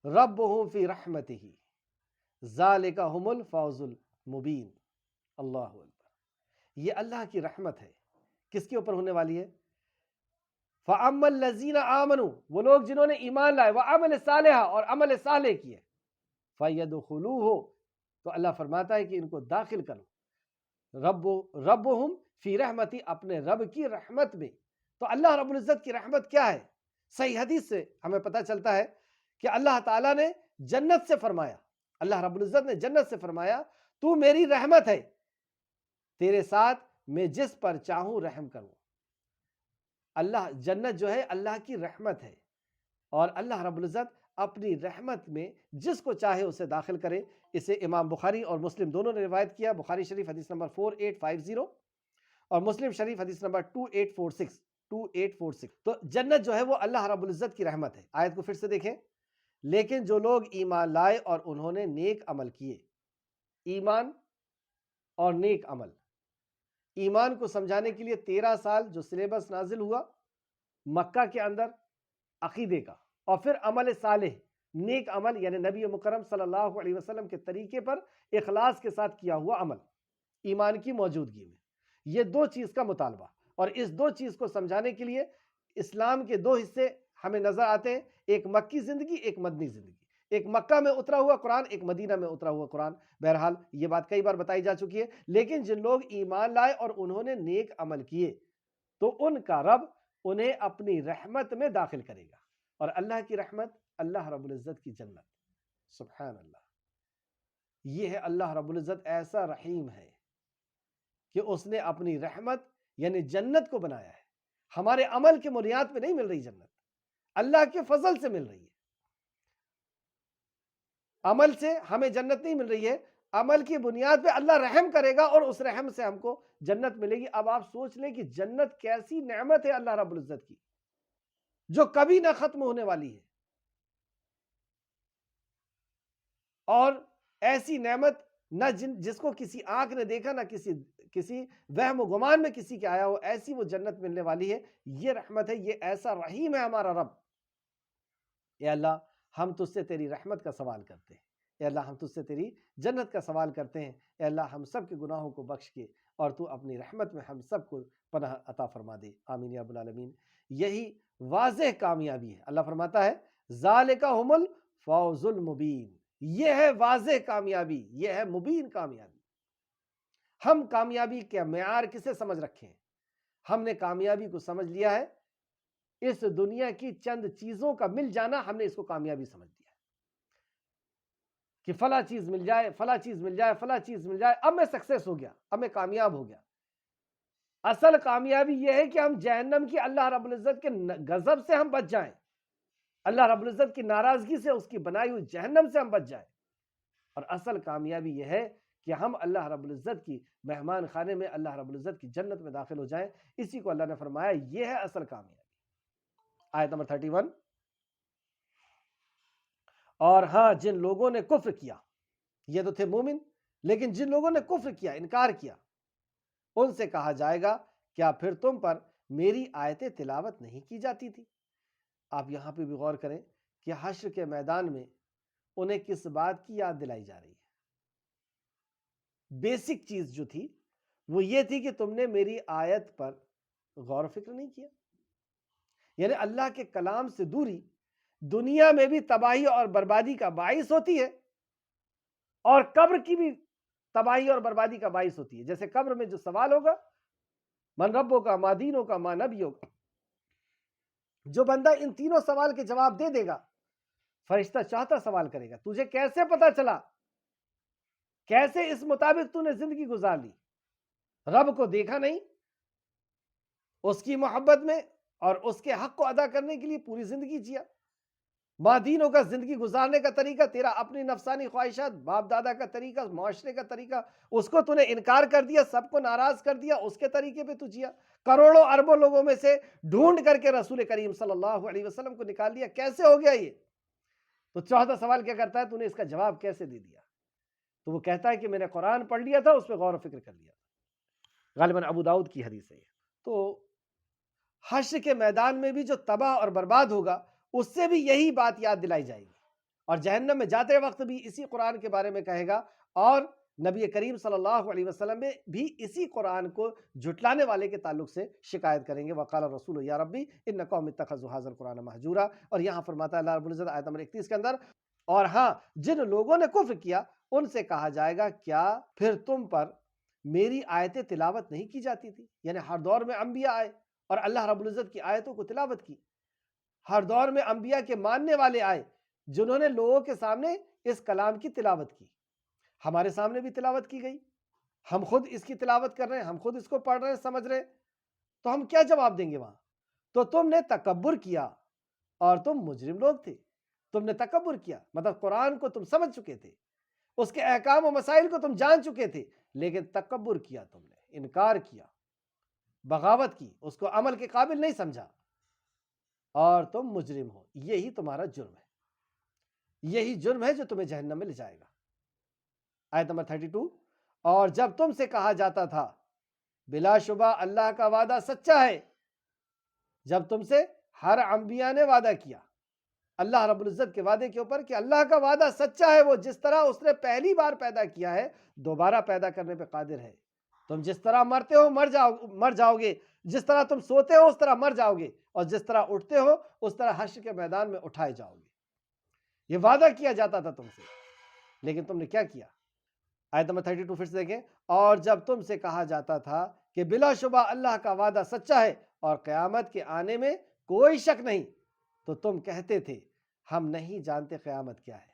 رَبُّهُمْ فِي رَحْمَتِهِ ذَلِكَ هُمُ الْفَوْزُ الْمُبِينُ۔ اللہ اکبر، یہ اللہ کی رحمت ہے، کس کے اوپر ہونے والی ہے؟ فَأَمَّا الَّذِينَ آمَنُوا، وہ لوگ جنہوں نے ایمان لائے، وَعَمِلُوا الصَّالِحَاتِ، اور عمل صالح کیے، فَيَدْخُلُوهُ، تو اللہ فرماتا ہے کہ ان کو داخل کرو، ربہم فی رحمتی، اپنے رب کی رحمت میں۔ تو اللہ رب العزت کی رحمت کیا ہے؟ صحیح حدیث سے ہمیں پتہ چلتا ہے کہ اللہ تعالیٰ نے جنت سے فرمایا، اللہ رب العزت نے جنت سے فرمایا، تو میری رحمت ہے، تیرے ساتھ میں جس پر چاہوں رحم کروں۔ اللہ، جنت جو ہے اللہ کی رحمت ہے، اور اللہ رب العزت اپنی رحمت میں جس کو چاہے اسے داخل کرے۔ اسے امام بخاری اور مسلم دونوں نے روایت کیا، بخاری شریف حدیث نمبر 4850 اور مسلم شریف حدیث نمبر 2846۔ تو جنت جو ہے وہ اللہ رب العزت کی رحمت ہے۔ آیت کو پھر سے دیکھیں، لیکن جو لوگ ایمان لائے اور انہوں نے نیک عمل کیے۔ ایمان اور نیک عمل، ایمان کو سمجھانے کے لیے 13 سال جو سلیبس نازل ہوا مکہ کے اندر عقیدے کا، اور پھر عمل صالح، نیک عمل، یعنی نبی مکرم صلی اللہ علیہ وسلم کے طریقے پر اخلاص کے ساتھ کیا ہوا عمل ایمان کی موجودگی میں، یہ 2 چیز کا مطالبہ۔ اور اس 2 چیز کو سمجھانے کے لیے اسلام کے 2 حصے ہمیں نظر آتے ہیں، ایک مکی زندگی، ایک مدنی زندگی، ایک مکہ میں اترا ہوا قرآن، ایک مدینہ میں اترا ہوا قرآن۔ بہرحال یہ بات کئی بار بتائی جا چکی ہے، لیکن جن لوگ ایمان لائے اور انہوں نے نیک عمل کیے تو ان کا رب انہیں اپنی رحمت میں داخل کرے گا۔ اور اللہ کی رحمت، اللہ رب العزت کی جنت، سبحان اللہ۔ یہ ہے اللہ رب العزت ایسا رحیم ہے کہ اس نے اپنی رحمت یعنی جنت کو بنایا ہے۔ ہمارے عمل کی بنیاد پہ نہیں مل رہی جنت، اللہ کے فضل سے مل رہی ہے۔ عمل سے ہمیں جنت نہیں مل رہی ہے، عمل کی بنیاد پہ اللہ رحم کرے گا اور اس رحم سے ہم کو جنت ملے گی۔ اب آپ سوچ لیں کہ جنت کیسی نعمت ہے اللہ رب العزت کی، جو کبھی نہ ختم ہونے والی ہے، اور ایسی نعمت نہ جس کو کسی آنکھ نے دیکھا، نہ کسی وہم و گمان میں کسی کے آیا ہو، ایسی وہ جنت ملنے والی ہے۔ یہ رحمت ہے، یہ ایسا رحیم ہے ہمارا رب۔ اے اللہ، ہم تجھ سے تیری رحمت کا سوال کرتے ہیں، اے اللہ ہم تجھ سے تیری جنت کا سوال کرتے ہیں، اے اللہ ہم سب کے گناہوں کو بخش کے اور تو اپنی رحمت میں ہم سب کو پناہ عطا فرما دے، آمین یا رب العالمین۔ یہی واضح کامیابی ہے۔ اللہ فرماتا ہے ذالک ھم الفوز المبین، یہ ہے واضح کامیابی، یہ ہے مبین کامیابی۔ ہم کامیابی کے معیار کسے سمجھ رکھے ہیں؟ ہم نے کامیابی کو سمجھ لیا ہے اس دنیا کی چند چیزوں کا مل جانا، ہم نے اس کو کامیابی سمجھ لیا کہ فلاں چیز مل جائے، فلاں چیز مل جائے، فلاں چیز مل جائے، اب میں سکسیس ہو گیا، اب میں کامیاب ہو گیا۔ اصل کامیابی یہ ہے کہ ہم جہنم کی اللہ رب العزت کے غضب سے ہم بچ جائیں، اللہ رب العزت کی ناراضگی سے، اس کی بنائی ہوئی جہنم سے ہم بچ جائیں۔ اور اصل کامیابی یہ ہے کہ ہم اللہ رب العزت کی مہمان خانے میں، اللہ رب العزت کی جنت میں داخل ہو جائیں۔ اسی کو اللہ نے فرمایا یہ ہے اصل کامیابی۔ آیت نمبر 31، اور ہاں جن لوگوں نے کفر کیا، یہ تو تھے مومن، لیکن جن لوگوں نے کفر کیا، انکار کیا، ان سے کہا جائے گا کیا پھر تم پر میری آیتیں تلاوت نہیں کی جاتی تھی؟ آپ یہاں پہ بھی غور کریں کہ حشر کے میدان میں انہیں کس بات کی یاد دلائی جا رہی ہے؟ بیسک چیز جو تھی وہ یہ تھی کہ تم نے میری آیت پر غور و فکر نہیں کیا۔ یعنی اللہ کے کلام سے دوری دنیا میں بھی تباہی اور بربادی کا باعث ہوتی ہے، اور قبر کی بھی تباہی اور بربادی کا باعث ہوتی ہے۔ جیسے قبر میں جو سوال ہوگا، من ربوں کا، ما دینوں کا، ما نبیوں کا، جو بندہ ان تینوں سوال کے جواب دے دے گا، فرشتہ چاہتا سوال کرے گا تجھے کیسے پتا چلا، کیسے اس مطابق تو نے زندگی گزار لی؟ رب کو دیکھا نہیں، اس کی محبت میں اور اس کے حق کو ادا کرنے کے لیے پوری زندگی جیا۔ مادینوں کا زندگی گزارنے کا طریقہ تیرا اپنی نفسانی خواہشات، باپ دادا کا طریقہ، معاشرے کا طریقہ، اس کو تو نے انکار کر دیا، سب کو ناراض کر دیا، اس کے طریقے پہ تو جیا۔ کروڑوں اربوں لوگوں میں سے ڈھونڈ کر کے رسول کریم صلی اللہ علیہ وسلم کو نکال لیا، کیسے ہو گیا یہ؟ تو چوتھا سوال کیا کرتا ہے، تو نے اس کا جواب کیسے دے دیا؟ تو وہ کہتا ہے کہ میں نے قرآن پڑھ لیا تھا، اس پہ غور و فکر کر لیا تھا۔ غالباً ابو داؤد کی حدیث ہے۔ تو حشر کے میدان میں بھی جو تباہ اور برباد ہوگا، اس سے بھی یہی بات یاد دلائی جائے گی، اور جہنم میں جاتے وقت بھی اسی قرآن کے بارے میں کہے گا، اور نبی کریم صلی اللہ علیہ وسلم بھی اسی قرآن کو جھٹلانے والے کے تعلق سے شکایت کریں گے۔ وقال الرسول یا ربی ان قوم اتخذوا ھذا القرآن مہجورا۔ اور یہاں فرماتا ہے اللہ رب العزت آیت نمبر 31 کے اندر، اور ہاں جن لوگوں نے کفر کیا، ان سے کہا جائے گا کیا پھر تم پر میری آیتیں تلاوت نہیں کی جاتی تھی؟ یعنی ہر دور میں انبیاء آئے اور اللہ رب العزت کی آیتوں کو تلاوت کی، ہر دور میں انبیاء کے ماننے والے آئے جنہوں نے لوگوں کے سامنے اس کلام کی تلاوت کی۔ ہمارے سامنے بھی تلاوت کی گئی، ہم خود اس کی تلاوت کر رہے ہیں، ہم خود اس کو پڑھ رہے ہیں، سمجھ رہے ہیں، تو ہم کیا جواب دیں گے وہاں؟ تو تم نے تکبر کیا اور تم مجرم لوگ تھے۔ تم نے تکبر کیا مطلب قرآن کو تم سمجھ چکے تھے، اس کے احکام و مسائل کو تم جان چکے تھے، لیکن تکبر کیا، تم نے انکار کیا، بغاوت کی، اس کو عمل کے قابل نہیں سمجھا، اور تم مجرم ہو۔ یہی تمہارا جرم ہے، یہی جرم ہے جو تمہیں جہنم میں لے جائے گا۔ آیت نمبر 32، اور جب تم سے کہا جاتا تھا بلا شبہ اللہ کا وعدہ سچا ہے، جب تم سے ہر انبیاء نے وعدہ کیا اللہ رب العزت کے وعدے کے اوپر کہ اللہ کا وعدہ سچا ہے، وہ جس طرح اس نے پہلی بار پیدا کیا ہے دوبارہ پیدا کرنے پہ قادر ہے۔ تم جس طرح مرتے ہو مر جاؤ گے، جس طرح تم سوتے ہو اس طرح مر جاؤ گے، اور جس طرح اٹھتے ہو اس طرح حشر کے میدان میں اٹھائے جاؤ گے۔ یہ وعدہ کیا جاتا تھا تم سے، لیکن تم نے کیا کیا؟ آیت نمبر 32 پھر سے دیکھیں، اور جب تم سے کہا جاتا تھا کہ بلا شبہ اللہ کا وعدہ سچا ہے اور قیامت کے آنے میں کوئی شک نہیں، تو تم کہتے تھے ہم نہیں جانتے قیامت کیا ہے۔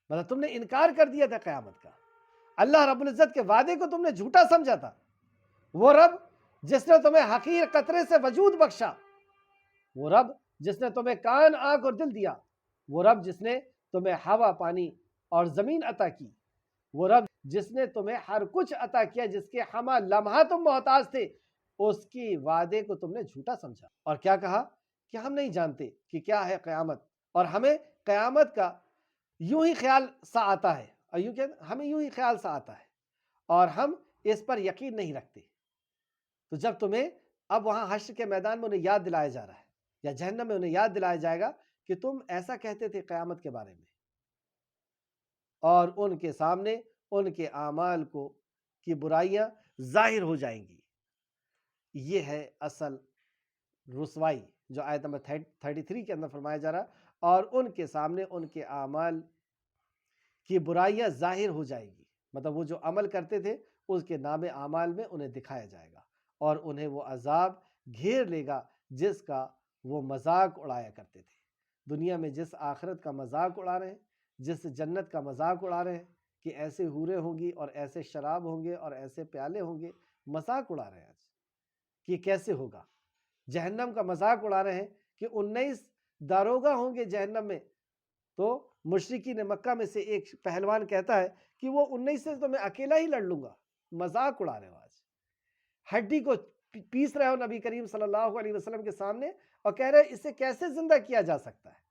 مطلب تم نے انکار کر دیا تھا قیامت کا، اللہ رب العزت کے وعدے کو تم نے جھوٹا سمجھا تھا۔ وہ رب جس نے تمہیں حقیر قطرے سے وجود بخشا، وہ رب جس نے تمہیں کان، آنکھ اور دل دیا، وہ رب جس نے تمہیں ہوا، پانی اور زمین عطا کی، وہ رب جس نے تمہیں ہر کچھ عطا کیا، جس کے ہمہ لمحہ تم محتاج تھے، اس کی وعدے کو تم نے جھوٹا سمجھا اور کیا کہا کہ ہم نہیں جانتے کہ کیا ہے قیامت، اور ہمیں قیامت کا یوں ہی خیال سا آتا ہے، اور یوں کہ ہمیں یوں ہی خیال سا آتا ہے اور ہم اس پر یقین نہیں رکھتے۔ تو جب تمہیں اب وہاں حشر کے میدان میں انہیں یاد دلایا جا رہا ہے، یا جہنم میں انہیں یاد دلایا جائے گا کہ تم ایسا کہتے تھے قیامت کے بارے میں، اور ان کے سامنے ان کے اعمال کی برائیاں ظاہر ہو جائیں گی۔ یہ ہے اصل رسوائی جو آیت نمبر 33 کے اندر فرمایا جا رہا، اور ان کے سامنے ان کے اعمال کی برائیاں ظاہر ہو جائے گی، مطلب وہ جو عمل کرتے تھے اس کے نام اعمال میں انہیں دکھایا جائے گا، اور انہیں وہ عذاب گھیر لے گا جس کا وہ مذاق اڑایا کرتے تھے۔ دنیا میں جس آخرت کا مذاق اڑا رہے ہیں، جس جنت کا مذاق اڑا رہے ہیں کہ ایسے حوریں ہوں گی اور ایسے شراب ہوں گے اور ایسے پیالے ہوں گے، مذاق اڑا رہے ہیں آج کہ کیسے ہوگا۔ جہنم کا مذاق اڑا رہے ہیں کہ 19 داروغہ ہوں گے جہنم میں، تو مشرکین مکہ میں سے ایک پہلوان کہتا ہے کہ وہ 19 سے تو میں اکیلا ہی لڑ لوں گا۔ مذاق اڑا رہے ہو آج، ہڈی کو پیس رہے ہو نبی کریم صلی اللہ علیہ وسلم کے سامنے اور کہہ رہے اسے کیسے زندہ کیا جا سکتا ہے،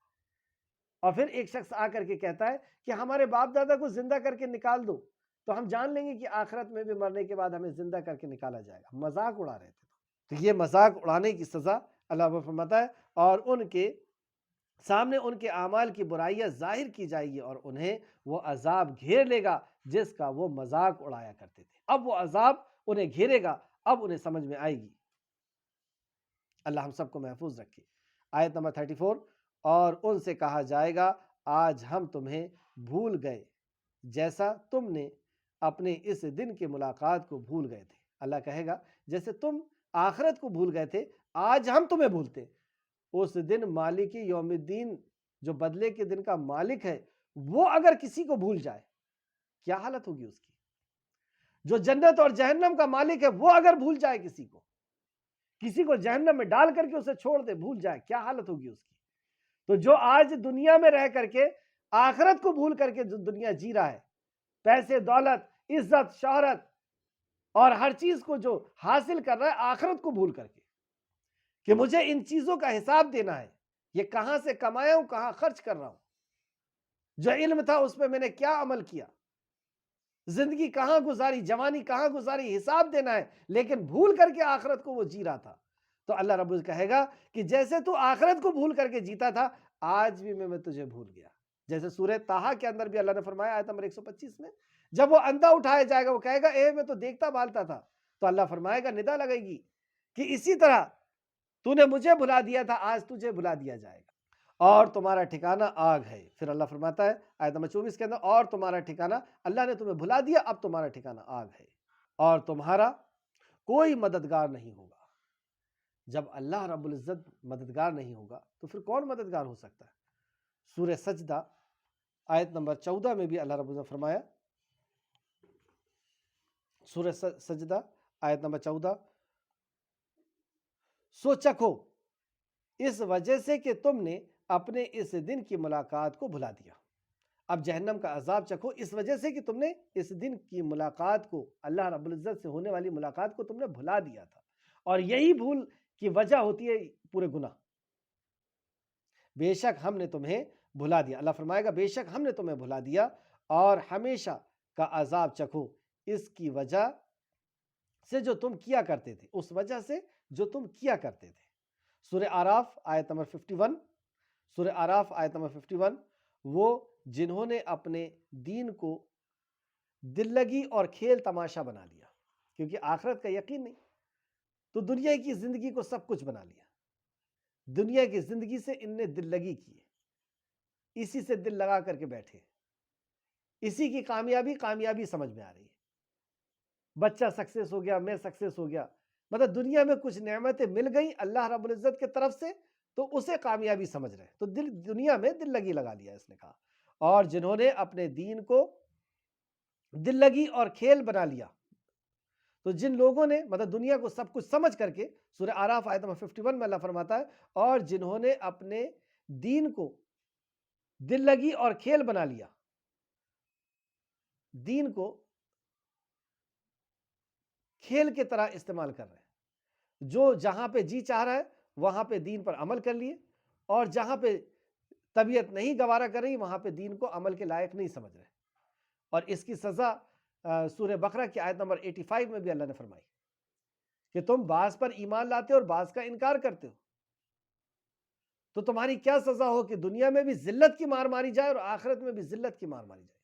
اور پھر ایک شخص آ کر کے کہتا ہے کہ ہمارے باپ دادا کو زندہ کر کے نکال دو تو ہم جان لیں گے کہ آخرت میں بھی مرنے کے بعد ہمیں زندہ کر کے نکالا جائے گا۔ مذاق اڑا رہے تھے، تو یہ مذاق اڑانے کی سزا اللہ فرماتا ہے، اور ان کے سامنے ان کے اعمال کی برائیاں ظاہر کی جائے گی اور انہیں وہ عذاب گھیر لے گا جس کا وہ مذاق اڑایا کرتے تھے۔ اب وہ عذاب انہیں گھیرے گا، اب انہیں سمجھ میں آئے گی۔ اللہ ہم سب کو محفوظ رکھے۔ آیت نمبر 34، اور ان سے کہا جائے گا آج ہم تمہیں بھول گئے جیسا تم نے اپنے اس دن کی ملاقات کو بھول گئے تھے۔ اللہ کہے گا جیسے تم آخرت کو بھول گئے تھے آج ہم تمہیں بھولتے۔ اس دن مالک یوم الدین، جو بدلے کے دن کا مالک ہے، وہ اگر کسی کو بھول جائے کیا حالت ہوگی اس کی؟ جو جنت اور جہنم کا مالک ہے وہ اگر بھول جائے کسی کو جہنم میں ڈال کر کے اسے چھوڑ دے، بھول جائے، کیا حالت ہوگی اس کی؟ تو جو آج دنیا میں رہ کر کے آخرت کو بھول کر کے جو دنیا جی رہا ہے، پیسے، دولت، عزت، شہرت اور ہر چیز کو جو حاصل کر رہا ہے آخرت کو بھول کر کے کہ مجھے ان چیزوں کا حساب دینا ہے، یہ کہاں سے کمایا ہوں، کہاں خرچ کر رہا ہوں، جو علم تھا اس پہ میں نے کیا عمل کیا، زندگی کہاں گزاری، جوانی کہاں گزاری، حساب دینا ہے، لیکن بھول کر کے آخرت کو وہ جی رہا تھا۔ تو اللہ رب العزت کہے گا کہ جیسے تو آخرت کو بھول کر کے جیتا تھا آج بھی میں تجھے بھول گیا۔ جیسے سورہ طٰہٰ کے اندر بھی اللہ نے فرمایا آیت نمبر 125 میں، جب وہ اندھا اٹھایا جائے گا وہ کہے گا اے میں تو دیکھتا بالتا تھا، تو اللہ فرمائے گا، ندا لگے گی کہ اسی طرح تو نے مجھے بھلا دیا تھا، آج تجھے بھلا دیا جائے گا اور تمہارا ٹھکانہ آگ ہے۔ پھر اللہ فرماتا ہے آیت نمبر 24 کے اندر، اور تمہارا ٹھکانہ، اللہ نے تمہیں بھلا دیا، اب تمہارا ٹھکانہ آگ ہے اور تمہارا کوئی مددگار نہیں ہوگا۔ جب اللہ رب العزت مددگار نہیں ہوگا تو پھر کون مددگار ہو سکتا ہے؟ سورہ سجدہ آیت نمبر 14 میں بھی اللہ رب العزت فرمایا، سورہ سجدہ آیت نمبر 14، سو چکھو اس وجہ سے کہ تم نے اپنے اس دن کی ملاقات کو بھلا دیا۔ اب جہنم کا عذاب چکھو اس وجہ سے کہ تم نے اس دن کی ملاقات کو، اللہ رب العزت سے ہونے والی ملاقات کو تم نے بھلا دیا تھا، اور یہی بھول کی وجہ ہوتی ہے پورے گناہ۔ بے شک ہم نے تمہیں بھلا دیا، اللہ فرمائے گا بے شک ہم نے تمہیں بھلا دیا اور ہمیشہ کا عذاب چکھو اس کی وجہ سے جو تم کیا کرتے تھے، اس وجہ سے جو تم کیا کرتے تھے۔ سورہ آراف آیت نمبر 51، سورہ آراف آیت نمبر 51، وہ جنہوں نے اپنے دین کو دل لگی اور کھیل تماشا بنا لیا، کیونکہ آخرت کا یقین نہیں، تو دنیا کی زندگی کو سب کچھ بنا لیا، دنیا کی زندگی سے ان نے دل لگی کی، اسی سے دل لگا کر کے بیٹھے، اسی کی کامیابی سمجھ میں آ رہی ہے۔ بچہ سکسیس ہو گیا، میں سکسیس ہو گیا، مطلب دنیا میں کچھ نعمتیں مل گئیں اللہ رب العزت کے طرف سے تو اسے کامیابی سمجھ رہے، تو دنیا میں دل لگی لگا لیا اس نے کہا۔ اور جنہوں نے اپنے دین کو دل لگی اور کھیل بنا لیا، تو جن لوگوں نے مطلب دنیا کو سب کچھ سمجھ کر کے، سورہ آراف آیت نمبر 51 میں اللہ فرماتا ہے، اور جنہوں نے اپنے دین کو دل لگی اور کھیل بنا لیا، دین کو کھیل کی طرح استعمال کر رہے ہیں، جو جہاں پہ جی چاہ رہا ہے وہاں پہ دین پر عمل کر لیے، اور جہاں پہ طبیعت نہیں گوارا کر رہی وہاں پہ دین کو عمل کے لائق نہیں سمجھ رہے۔ اور اس کی سزا سورہ بقرہ کی آیت نمبر 85 میں بھی اللہ نے فرمائی کہ تم بعض پر ایمان لاتے ہو اور بعض کا انکار کرتے ہو، تو تمہاری کیا سزا ہو کہ دنیا میں بھی ذلت کی مار ماری جائے اور آخرت میں بھی ذلت کی مار ماری جائے۔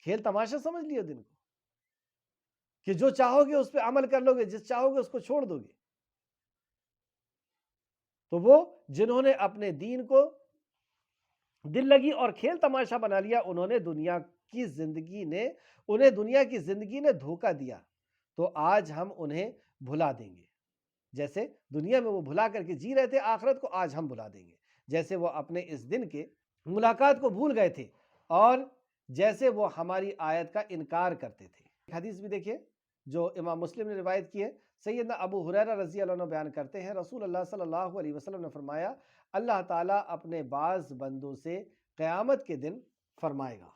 کھیل تماشا سمجھ لیے دن کو کہ جو چاہو گے اس پہ عمل کر لو گے، جس چاہو گے اس کو چھوڑ دو گے۔ تو وہ جنہوں نے اپنے دین کو دل لگی اور کھیل تماشا بنا لیا انہیں دنیا کی زندگی نے دھوکہ دیا، تو آج ہم انہیں بھلا دیں گے۔ جیسے دنیا میں وہ بھلا کر کے جی رہے تھے آخرت کو، آج ہم بھلا دیں گے۔ جیسے وہ اپنے اس دن کے ملاقات کو بھول گئے تھے اور جیسے وہ ہماری آیت کا انکار کرتے تھے۔ ایک حدیث بھی دیکھیے جو امام مسلم نے روایت کی ہے، سیدنا ابو ہریرہ رضی اللہ عنہ بیان کرتے ہیں، رسول اللہ صلی اللہ علیہ وسلم نے فرمایا، اللہ تعالیٰ اپنے بعض بندوں سے قیامت کے دن فرمائے گا،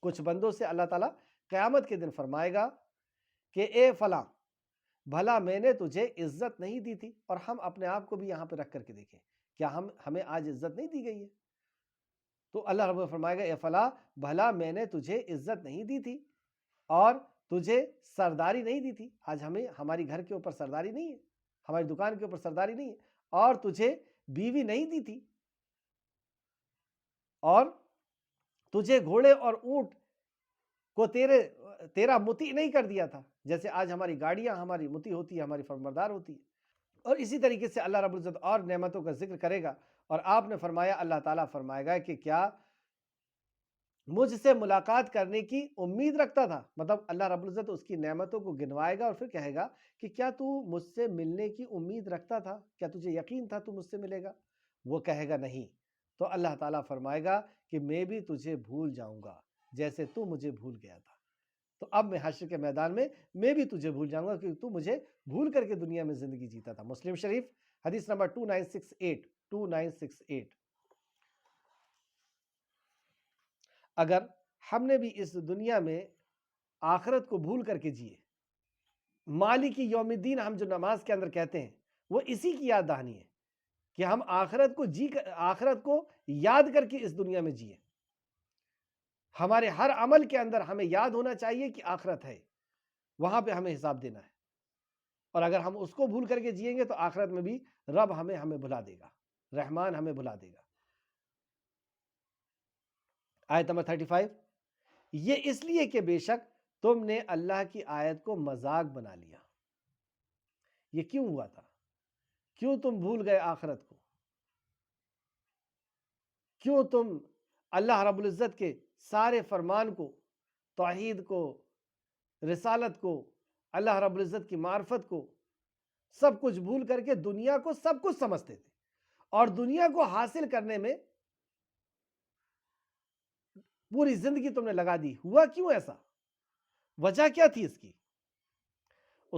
کچھ بندوں سے اللہ تعالیٰ قیامت کے دن فرمائے گا کہ اے فلاں، بھلا میں نے تجھے عزت نہیں دی تھی؟ اور ہم اپنے آپ کو بھی یہاں پہ رکھ کر کے دیکھیں، کیا ہمیں آج عزت نہیں دی گئی ہے؟ تو اللہ رب فرمائے گا، اے فلاں، بھلا میں نے تجھے عزت نہیں دی تھی اور تجھے سرداری نہیں دی تھی؟ آج ہماری گھر کے اوپر سرداری نہیں ہے، ہماری دکان کے اوپر سرداری نہیں ہے، اور تجھے بیوی نہیں دی تھی، اور تجھے گھوڑے اور اونٹ کو تیرا مطیع نہیں کر دیا تھا، جیسے آج ہماری گاڑیاں ہماری مطیع ہوتی ہے، ہماری فرمانبردار ہوتی ہے۔ اور اسی طریقے سے اللہ رب العزت اور نعمتوں کا ذکر کرے گا، اور آپ نے فرمایا، اللہ تعالیٰ فرمائے گا کہ کیا مجھ سے ملاقات کرنے کی امید رکھتا تھا؟ مطلب اللہ رب العزت اس کی نعمتوں کو گنوائے گا اور پھر کہے گا کہ کیا تو مجھ سے ملنے کی امید رکھتا تھا؟ کیا تجھے یقین تھا تو مجھ سے ملے گا؟ وہ کہے گا نہیں، تو اللہ تعالیٰ فرمائے گا کہ میں بھی تجھے بھول جاؤں گا جیسے تو مجھے بھول گیا تھا، تو اب میں حشر کے میدان میں بھی تجھے بھول جاؤں گا کیونکہ تو مجھے بھول کر کے دنیا میں زندگی جیتا تھا۔ مسلم شریف حدیث نمبر 2968۔ اگر ہم نے بھی اس دنیا میں آخرت کو بھول کر کے جیے، مالک یوم الدین ہم جو نماز کے اندر کہتے ہیں، وہ اسی کی یاد دہانی ہے کہ ہم آخرت کو یاد کر کے اس دنیا میں جیے۔ ہمارے ہر عمل کے اندر ہمیں یاد ہونا چاہیے کہ آخرت ہے، وہاں پہ ہمیں حساب دینا ہے، اور اگر ہم اس کو بھول کر کے جئیں گے تو آخرت میں بھی رب ہمیں بھلا دے گا، رحمان ہمیں بھلا دے گا۔ آیت نمبر 35، یہ اس لیے کہ بے شک تم نے اللہ کی آیت کو مذاق بنا لیا۔ یہ کیوں ہوا تھا؟ کیوں تم بھول گئے آخرت کو؟ کیوں تم اللہ رب العزت کے سارے فرمان کو، توحید کو، رسالت کو، اللہ رب العزت کی معرفت کو، سب کچھ بھول کر کے دنیا کو سب کچھ سمجھتے تھے، اور دنیا کو حاصل کرنے میں پوری زندگی تم نے لگا دی؟ ہوا کیوں ایسا؟ وجہ کیا تھی اس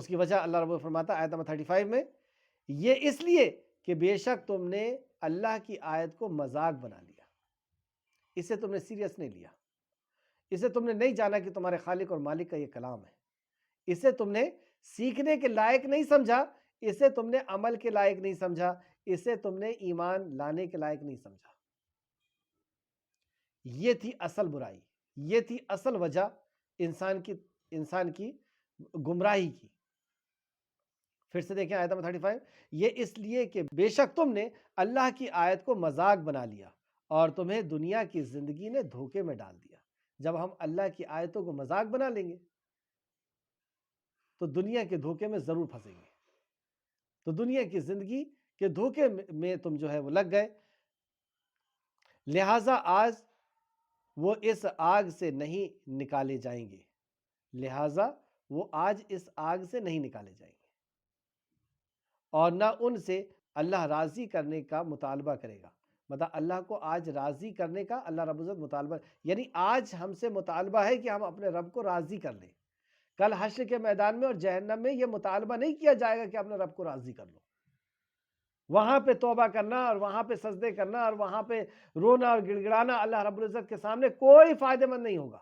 کی وجہ اللہ رب فرماتا آیت نمبر 35 میں، یہ اس لیے کہ بے شک تم نے اللہ کی آیت کو مذاق بنا لیا، اسے تم نے سیریس نہیں لیا، اسے تم نے نہیں جانا کہ تمہارے خالق اور مالک کا یہ کلام ہے، اسے تم نے سیکھنے کے لائق نہیں سمجھا، اسے تم نے عمل کے لائق نہیں سمجھا، اسے تم نے ایمان لانے کے لائق نہیں سمجھا۔ یہ تھی اصل برائی، یہ تھی اصل وجہ انسان کی گمراہی کی۔ پھر سے دیکھیں آیت نمبر 35، یہ اس لیے کہ بے شک تم نے اللہ کی آیت کو مذاق بنا لیا اور تمہیں دنیا کی زندگی نے دھوکے میں ڈال دیا۔ جب ہم اللہ کی آیتوں کو مذاق بنا لیں گے تو دنیا کے دھوکے میں ضرور پھنسیں گے، تو دنیا کی زندگی کے دھوکے میں تم جو ہے وہ لگ گئے، لہٰذا آج وہ اس آگ سے نہیں نکالے جائیں گے، لہٰذا وہ آج اس آگ سے نہیں نکالے جائیں گے، اور نہ ان سے اللہ راضی کرنے کا مطالبہ کرے گا۔ مطلب اللہ کو آج راضی کرنے کا اللہ رب العزت مطالبہ، یعنی آج ہم سے مطالبہ ہے کہ ہم اپنے رب کو راضی کر لیں۔ کل حشر کے میدان میں اور جہنم میں یہ مطالبہ نہیں کیا جائے گا کہ اپنے رب کو راضی کر لو۔ وہاں پہ توبہ کرنا اور وہاں پہ سجدے کرنا اور وہاں پہ رونا اور گڑ گڑانا اللہ رب العزت کے سامنے کوئی فائدہ مند نہیں ہوگا۔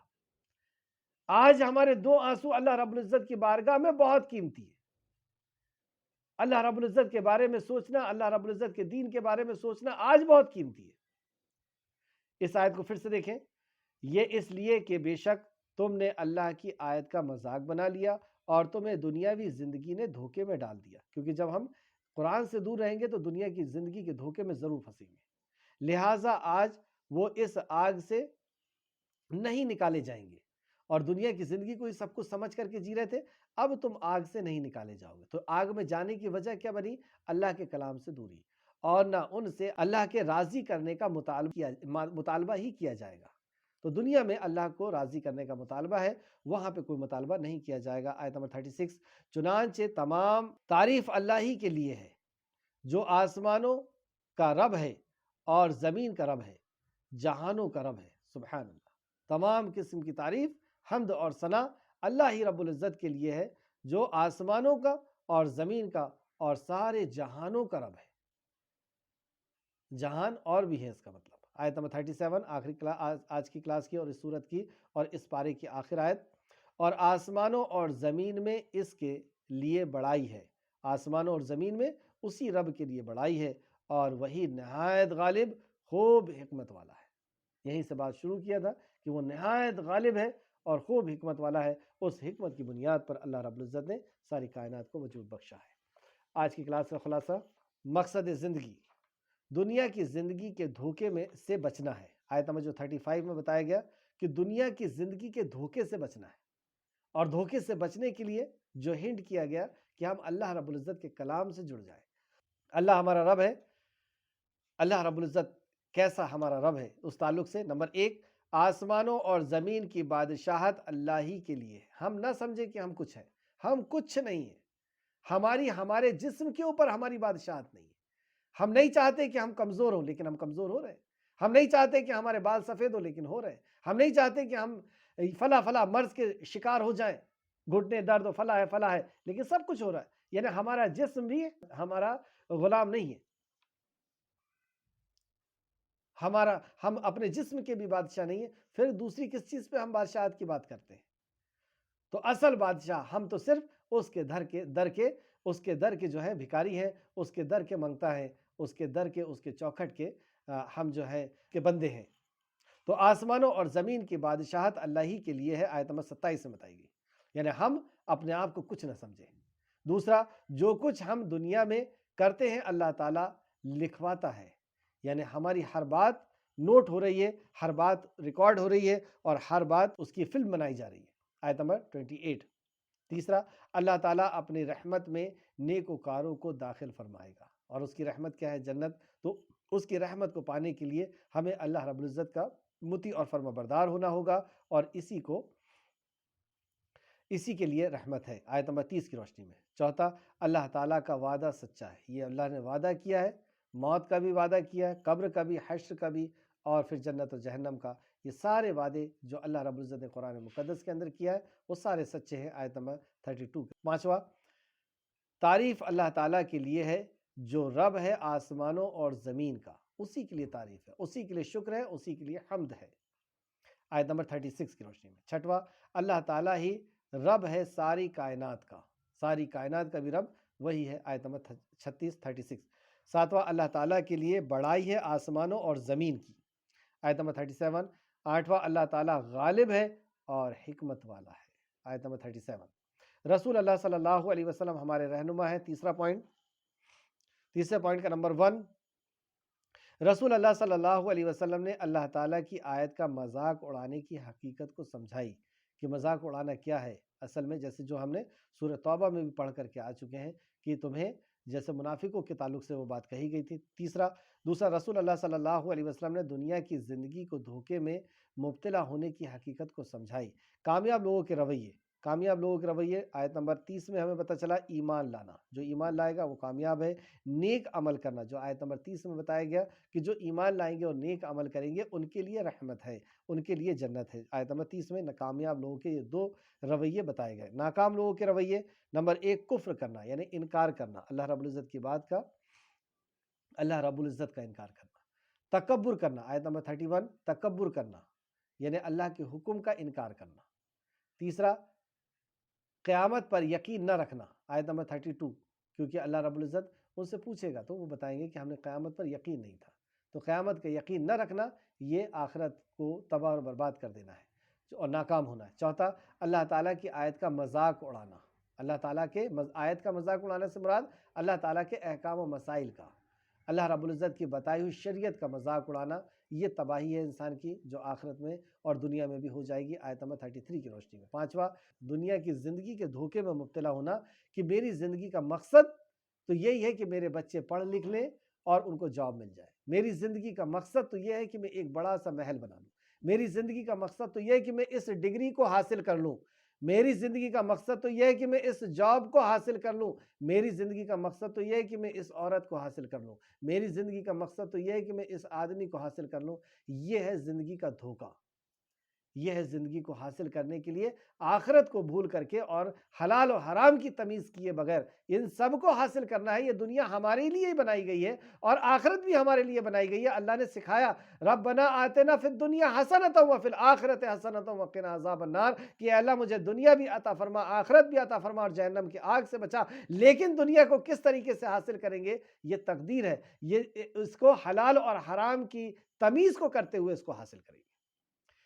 آج ہمارے دو آنسو اللہ رب العزت کی بارگاہ میں بہت قیمتی ہے۔ اللہ رب العزت کے بارے میں سوچنا، اللہ رب العزت کے دین کے بارے میں سوچنا آج بہت قیمتی ہے۔ اس آیت کو پھر سے دیکھیں، یہ اس لیے کہ بے شک تم نے اللہ کی آیت کا مذاق بنا لیا اور تمہیں دنیاوی زندگی نے دھوکے میں ڈال دیا، کیونکہ جب ہم قرآن سے دور رہیں گے تو دنیا کی زندگی کے دھوکے میں ضرور پھنسیں گے، لہٰذا آج وہ اس آگ سے نہیں نکالے جائیں گے، اور دنیا کی زندگی کو ہی سب کچھ سمجھ کر کے جی رہے تھے، اب تم آگ سے نہیں نکالے جاؤ گے۔ تو آگ میں جانے کی وجہ کیا بنی؟ اللہ کے کلام سے دوری، اور نہ ان سے اللہ کے راضی کرنے کا مطالبہ ہی کیا جائے گا۔ تو دنیا میں اللہ کو راضی کرنے کا مطالبہ ہے، وہاں پہ کوئی مطالبہ نہیں کیا جائے گا۔ آیت نمبر 36، چنانچہ تمام تعریف اللہ ہی کے لیے ہے جو آسمانوں کا رب ہے اور زمین کا رب ہے، جہانوں کا رب ہے۔ سبحان اللہ، تمام قسم کی تعریف، حمد اور ثنا اللہ ہی رب العزت کے لیے ہے جو آسمانوں کا اور زمین کا اور سارے جہانوں کا رب ہے۔ جہان اور بھی ہے اس کا مطلب۔ آیت نمبر 37، آخری آج کی کلاس کی اور اس سورت کی اور اس پارے کی آخر آیت، اور آسمانوں اور زمین میں اس کے لیے بڑائی ہے، آسمانوں اور زمین میں اسی رب کے لیے بڑائی ہے، اور وہی نہایت غالب خوب حکمت والا ہے۔ یہیں سے بات شروع کیا تھا کہ وہ نہایت غالب ہے اور خوب حکمت والا ہے۔ اس حکمت کی بنیاد پر اللہ رب العزت نے ساری کائنات کو وجود بخشا ہے۔ آج کی کلاس کا خلاصہ، مقصد زندگی، دنیا کی زندگی کے دھوکے میں سے بچنا ہے۔ آیت نمبر 35 میں بتایا گیا کہ دنیا کی زندگی کے دھوکے سے بچنا ہے، اور دھوکے سے بچنے کے لیے جو ہنٹ کیا گیا کہ ہم اللہ رب العزت کے کلام سے جڑ جائیں۔ اللہ ہمارا رب ہے، اللہ رب العزت کیسا ہمارا رب ہے، اس تعلق سے نمبر 1، آسمانوں اور زمین کی بادشاہت اللہ ہی کے لیے ہے۔ ہم نہ سمجھے کہ ہم کچھ ہیں، ہم کچھ نہیں ہیں۔ ہمارے جسم کے اوپر ہماری بادشاہت نہیں ہے۔ ہم نہیں چاہتے کہ ہم کمزور ہوں، لیکن ہم کمزور ہو رہے ہیں۔ ہم نہیں چاہتے کہ ہمارے بال سفید ہو، لیکن ہو رہے ہیں۔ ہم نہیں چاہتے کہ ہم فلاں مرض کے شکار ہو جائیں، گھٹنے درد ہو، فلاں ہے، لیکن سب کچھ ہو رہا ہے۔ یعنی ہمارا جسم بھی ہمارا غلام نہیں ہے، ہم اپنے جسم کے بھی بادشاہ نہیں ہیں، پھر دوسری کس چیز پہ ہم بادشاہت کی بات کرتے ہیں؟ تو اصل بادشاہ ہم تو صرف اس کے در کے جو ہے بھکاری ہیں، اس کے در کے منگتا ہے، اس کے در کے، اس کے چوکھٹ کے ہم جو ہے کہ بندے ہیں۔ تو آسمانوں اور زمین کی بادشاہت اللہ ہی کے لیے ہے، آیت نمبر 27 میں بتائی گئی۔ یعنی ہم اپنے آپ کو کچھ نہ سمجھیں۔ دوسرا، جو کچھ ہم دنیا میں کرتے ہیں اللہ تعالیٰ لکھواتا ہے، یعنی ہماری ہر بات نوٹ ہو رہی ہے، ہر بات ریکارڈ ہو رہی ہے، اور ہر بات اس کی فلم بنائی جا رہی ہے۔ آیت نمبر 28۔ تیسرا، اللہ تعالیٰ اپنی رحمت میں نیکوکاروں کو داخل فرمائے گا، اور اس کی رحمت کیا ہے؟ جنت۔ تو اس کی رحمت کو پانے کے لیے ہمیں اللہ رب العزت کا مطیع اور فرما بردار ہونا ہوگا، اور اسی کے لیے رحمت ہے۔ آیت نمبر 30 کی روشنی میں۔ چوتھا، اللہ تعالیٰ کا وعدہ سچا ہے، یہ اللہ نے وعدہ کیا ہے، موت کا بھی وعدہ کیا ہے، قبر کا بھی، حشر کا بھی، اور پھر جنت و جہنم کا۔ یہ سارے وعدے جو اللہ رب العزت نے قرآن مقدس کے اندر کیا ہے وہ سارے سچے ہیں۔ آیت نمبر 32۔ پانچواں، تعریف اللہ تعالیٰ کے لیے ہے جو رب ہے آسمانوں اور زمین کا، اسی کے لیے تعریف ہے، اسی کے لیے شکر ہے، اسی کے لیے حمد ہے۔ آیت نمبر 36 کی روشنی میں۔ چھٹواں، اللہ تعالیٰ ہی رب ہے ساری کائنات کا، ساری کائنات کا بھی رب وہی ہے۔ آیت نمبر 36۔ ساتواں، اللہ تعالیٰ کے لیے بڑائی ہے آسمانوں اور زمین کی۔ آیت نمبر 37۔ آٹھواں، اللہ تعالیٰ غالب ہے اور حکمت والا ہے۔ آیت نمبر 37۔ رسول اللہ صلی اللہ علیہ وسلم ہمارے رہنما ہیں۔ تیسرے پوائنٹ کا نمبر 1، رسول اللہ صلی اللہ علیہ وسلم نے اللہ تعالیٰ کی آیت کا مذاق اڑانے کی حقیقت کو سمجھائی کہ مذاق اڑانا کیا ہے اصل میں، جیسے جو ہم نے سورہ توبہ میں بھی پڑھ کر کے آ چکے ہیں کہ تمہیں جیسے منافقوں کے تعلق سے وہ بات کہی گئی تھی۔ دوسرا، رسول اللہ صلی اللہ علیہ وسلم نے دنیا کی زندگی کو دھوکے میں مبتلا ہونے کی حقیقت کو سمجھائی۔ کامیاب لوگوں کے رویے، آیت نمبر 30 میں ہمیں پتہ چلا ایمان لانا، جو ایمان لائے گا وہ کامیاب ہے۔ نیک عمل کرنا، جو آیت نمبر 30 میں بتایا گیا کہ جو ایمان لائیں گے اور نیک عمل کریں گے ان کے لیے رحمت ہے، ان کے لیے جنت ہے۔ آیت نمبر 30 میں ناکامیاب لوگوں کے یہ 2 رویے بتائے گئے۔ ناکام لوگوں کے رویے، نمبر 1 کفر کرنا، یعنی انکار کرنا اللہ رب العزت کی بات کا، اللہ رب العزت کا انکار کرنا۔ تکبر کرنا، آیت نمبر 31 تکبر کرنا یعنی اللہ کے حکم کا انکار کرنا۔ تیسرا، قیامت پر یقین نہ رکھنا، آیت نمبر 32، کیونکہ اللہ رب العزت ان سے پوچھے گا تو وہ بتائیں گے کہ ہم نے قیامت پر یقین نہیں تھا۔ تو قیامت کا یقین نہ رکھنا یہ آخرت کو تباہ اور برباد کر دینا ہے اور ناکام ہونا ہے۔ چوتھا، اللہ تعالیٰ کی آیت کا مذاق اڑانا، اللہ تعالیٰ کے آیت کا مذاق اڑانے سے مراد اللہ تعالیٰ کے احکام و مسائل کا، اللہ رب العزت کی بتائی ہوئی شریعت کا مذاق اڑانا، یہ تباہی ہے انسان کی جو آخرت میں اور دنیا میں بھی ہو جائے گی۔ آیت نمبر 33 کی روشنی میں۔ پانچواں، دنیا کی زندگی کے دھوکے میں مبتلا ہونا کہ میری زندگی کا مقصد تو یہی ہے کہ میرے بچے پڑھ لکھ لیں اور ان کو جاب مل جائے۔ میری زندگی کا مقصد تو یہ ہے کہ میں ایک بڑا سا محل بنا لوں، میری زندگی کا مقصد تو یہ ہے کہ میں اس ڈگری کو حاصل کر لوں، میری زندگی کا مقصد تو یہ ہے کہ میں اس جاب کو حاصل کر لوں، میری زندگی کا مقصد تو یہ ہے کہ میں اس عورت کو حاصل کر لوں، میری زندگی کا مقصد تو یہ ہے کہ میں اس آدمی کو حاصل کر لوں۔ یہ ہے زندگی کا دھوکہ، یہ ہے زندگی کو حاصل کرنے کے لیے آخرت کو بھول کر کے اور حلال و حرام کی تمیز کیے بغیر ان سب کو حاصل کرنا ہے۔ یہ دنیا ہمارے لیے ہی بنائی گئی ہے اور آخرت بھی ہمارے لیے بنائی گئی ہے۔ اللہ نے سکھایا ربنا آتنا فی الدنیا حسنۃ وفی الآخرۃ حسنۃ وقنا عذاب النار، کہ اے اللہ مجھے دنیا بھی عطا فرما، آخرت بھی عطا فرما اور جہنم کی آگ سے بچا۔ لیکن دنیا کو کس طریقے سے حاصل کریں گے یہ تقدیر ہے، یہ اس کو حلال اور حرام کی تمیز کو کرتے ہوئے اس کو حاصل کریں گے۔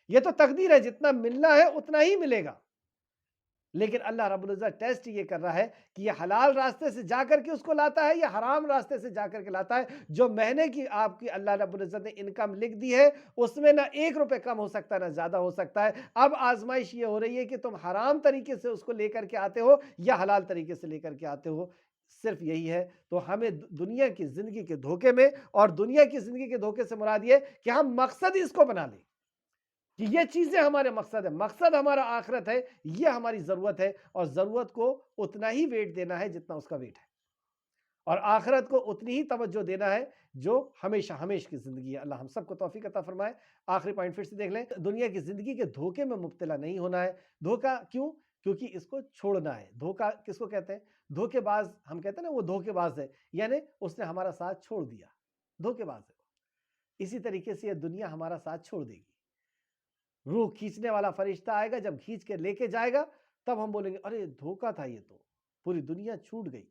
یہ تو تقدیر ہے، جتنا ملنا ہے اتنا ہی ملے گا۔ لیکن اللہ رب العزت ٹیسٹ یہ کر رہا ہے کہ یہ حلال راستے سے جا کر کے اس کو لاتا ہے یا حرام راستے سے جا کر کے لاتا ہے۔ جو مہینے کی آپ کی اللہ رب العزت نے انکم لکھ دی ہے اس میں نہ 1 روپے کم ہو سکتا ہے نہ زیادہ ہو سکتا ہے۔ اب آزمائش یہ ہو رہی ہے کہ تم حرام طریقے سے اس کو لے کر کے آتے ہو یا حلال طریقے سے لے کر کے آتے ہو، صرف یہی ہے۔ تو ہمیں دنیا کی زندگی کے دھوکے میں، اور دنیا کی زندگی کے دھوکے سے مراد یہ کہ ہم مقصد اس کو بنا لیں کہ یہ چیزیں ہمارے مقصد ہے، مقصد ہمارا آخرت ہے، یہ ہماری ضرورت ہے، اور ضرورت کو اتنا ہی ویٹ دینا ہے جتنا اس کا ویٹ ہے، اور آخرت کو اتنی ہی توجہ دینا ہے جو ہمیشہ ہمیشہ کی زندگی ہے۔ اللہ ہم سب کو توفیق عطا فرمائے۔ آخری پوائنٹ پھر سے دیکھ لیں، دنیا کی زندگی کے دھوکے میں مبتلا نہیں ہونا ہے۔ دھوکا کیوں؟ کیونکہ اس کو چھوڑنا ہے۔ دھوکا کس کو کہتے ہیں؟ دھوکے باز، ہم کہتے ہیں نا وہ دھوکے باز ہے، یعنی اس نے ہمارا ساتھ چھوڑ دیا، دھوکے باز ہے۔ اسی طریقے سے یہ دنیا ہمارا ساتھ چھوڑ دے گی۔ روح کھینچنے والا فرشتہ آئے گا، جب کھینچ کے لے کے جائے گا تب ہم بولیں گے ارے دھوکا تھا، یہ تو پوری دنیا چھوٹ گئی۔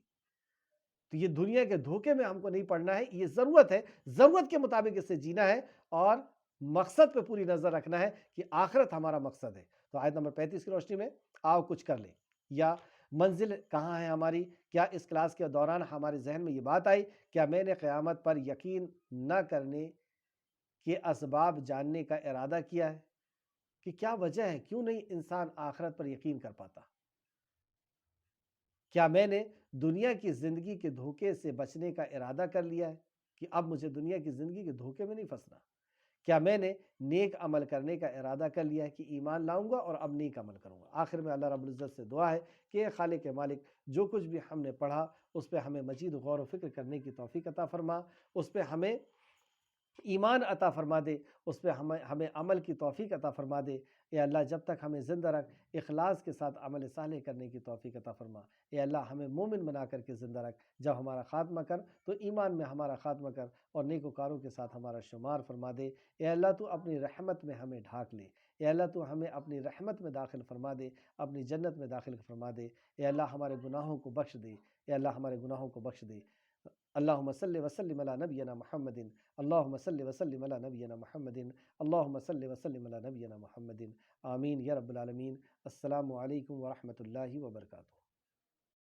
تو یہ دنیا کے دھوکے میں ہم کو نہیں پڑنا ہے، یہ ضرورت ہے، ضرورت کے مطابق اس سے جینا ہے اور مقصد پہ پوری نظر رکھنا ہے کہ آخرت ہمارا مقصد ہے۔ تو آیت نمبر 35 کی روشنی میں آؤ کچھ کر لیں، یا منزل کہاں ہے ہماری؟ کیا اس کلاس کے دوران ہمارے ذہن میں یہ بات آئی، کیا میں نے قیامت پر یقین نہ کرنے کے اسباب جاننے کا ارادہ کیا ہے؟ کہ کیا وجہ ہے کیوں نہیں انسان آخرت پر یقین کر پاتا؟ کیا میں نے دنیا کی زندگی کے دھوکے سے بچنے کا ارادہ کر لیا ہے کہ اب مجھے دنیا کی زندگی کے دھوکے میں نہیں پھنسنا؟ کیا میں نے نیک عمل کرنے کا ارادہ کر لیا ہے کہ ایمان لاؤں گا اور اب نیک عمل کروں گا؟ آخر میں اللہ رب العزت سے دعا ہے کہ اے خالق مالک، جو کچھ بھی ہم نے پڑھا اس پہ ہمیں مزید غور و فکر کرنے کی توفیق عطا فرما، اس پہ ہمیں ایمان عطا فرما دے، اس پہ ہمیں عمل کی توفیق عطا فرما دے۔ اے اللہ جب تک ہمیں زندہ رکھ، اخلاص کے ساتھ عمل صالح کرنے کی توفیق عطا فرما۔ اے اللہ ہمیں مومن بنا کر کے زندہ رکھ، جب ہمارا خاتمہ کر تو ایمان میں ہمارا خاتمہ کر اور نیکوکاروں کے ساتھ ہمارا شمار فرما دے۔ اے اللہ تو اپنی رحمت میں ہمیں ڈھانک لے، اے اللہ تو ہمیں اپنی رحمت میں داخل فرما دے، اپنی جنت میں داخل فرما دے۔ اے اللہ ہمارے گناہوں کو بخش دے، اے اللہ ہمارے گناہوں کو بخش دے۔ اللہم صلی وسلم علی نبینا محمد، اللہم صلی وسلم علی نبینا محمد، اللہم صلی وسلم علی نبینا محمد، آمین یا رب العالمین۔ السلام علیکم ورحمۃ اللہ وبرکاتہ۔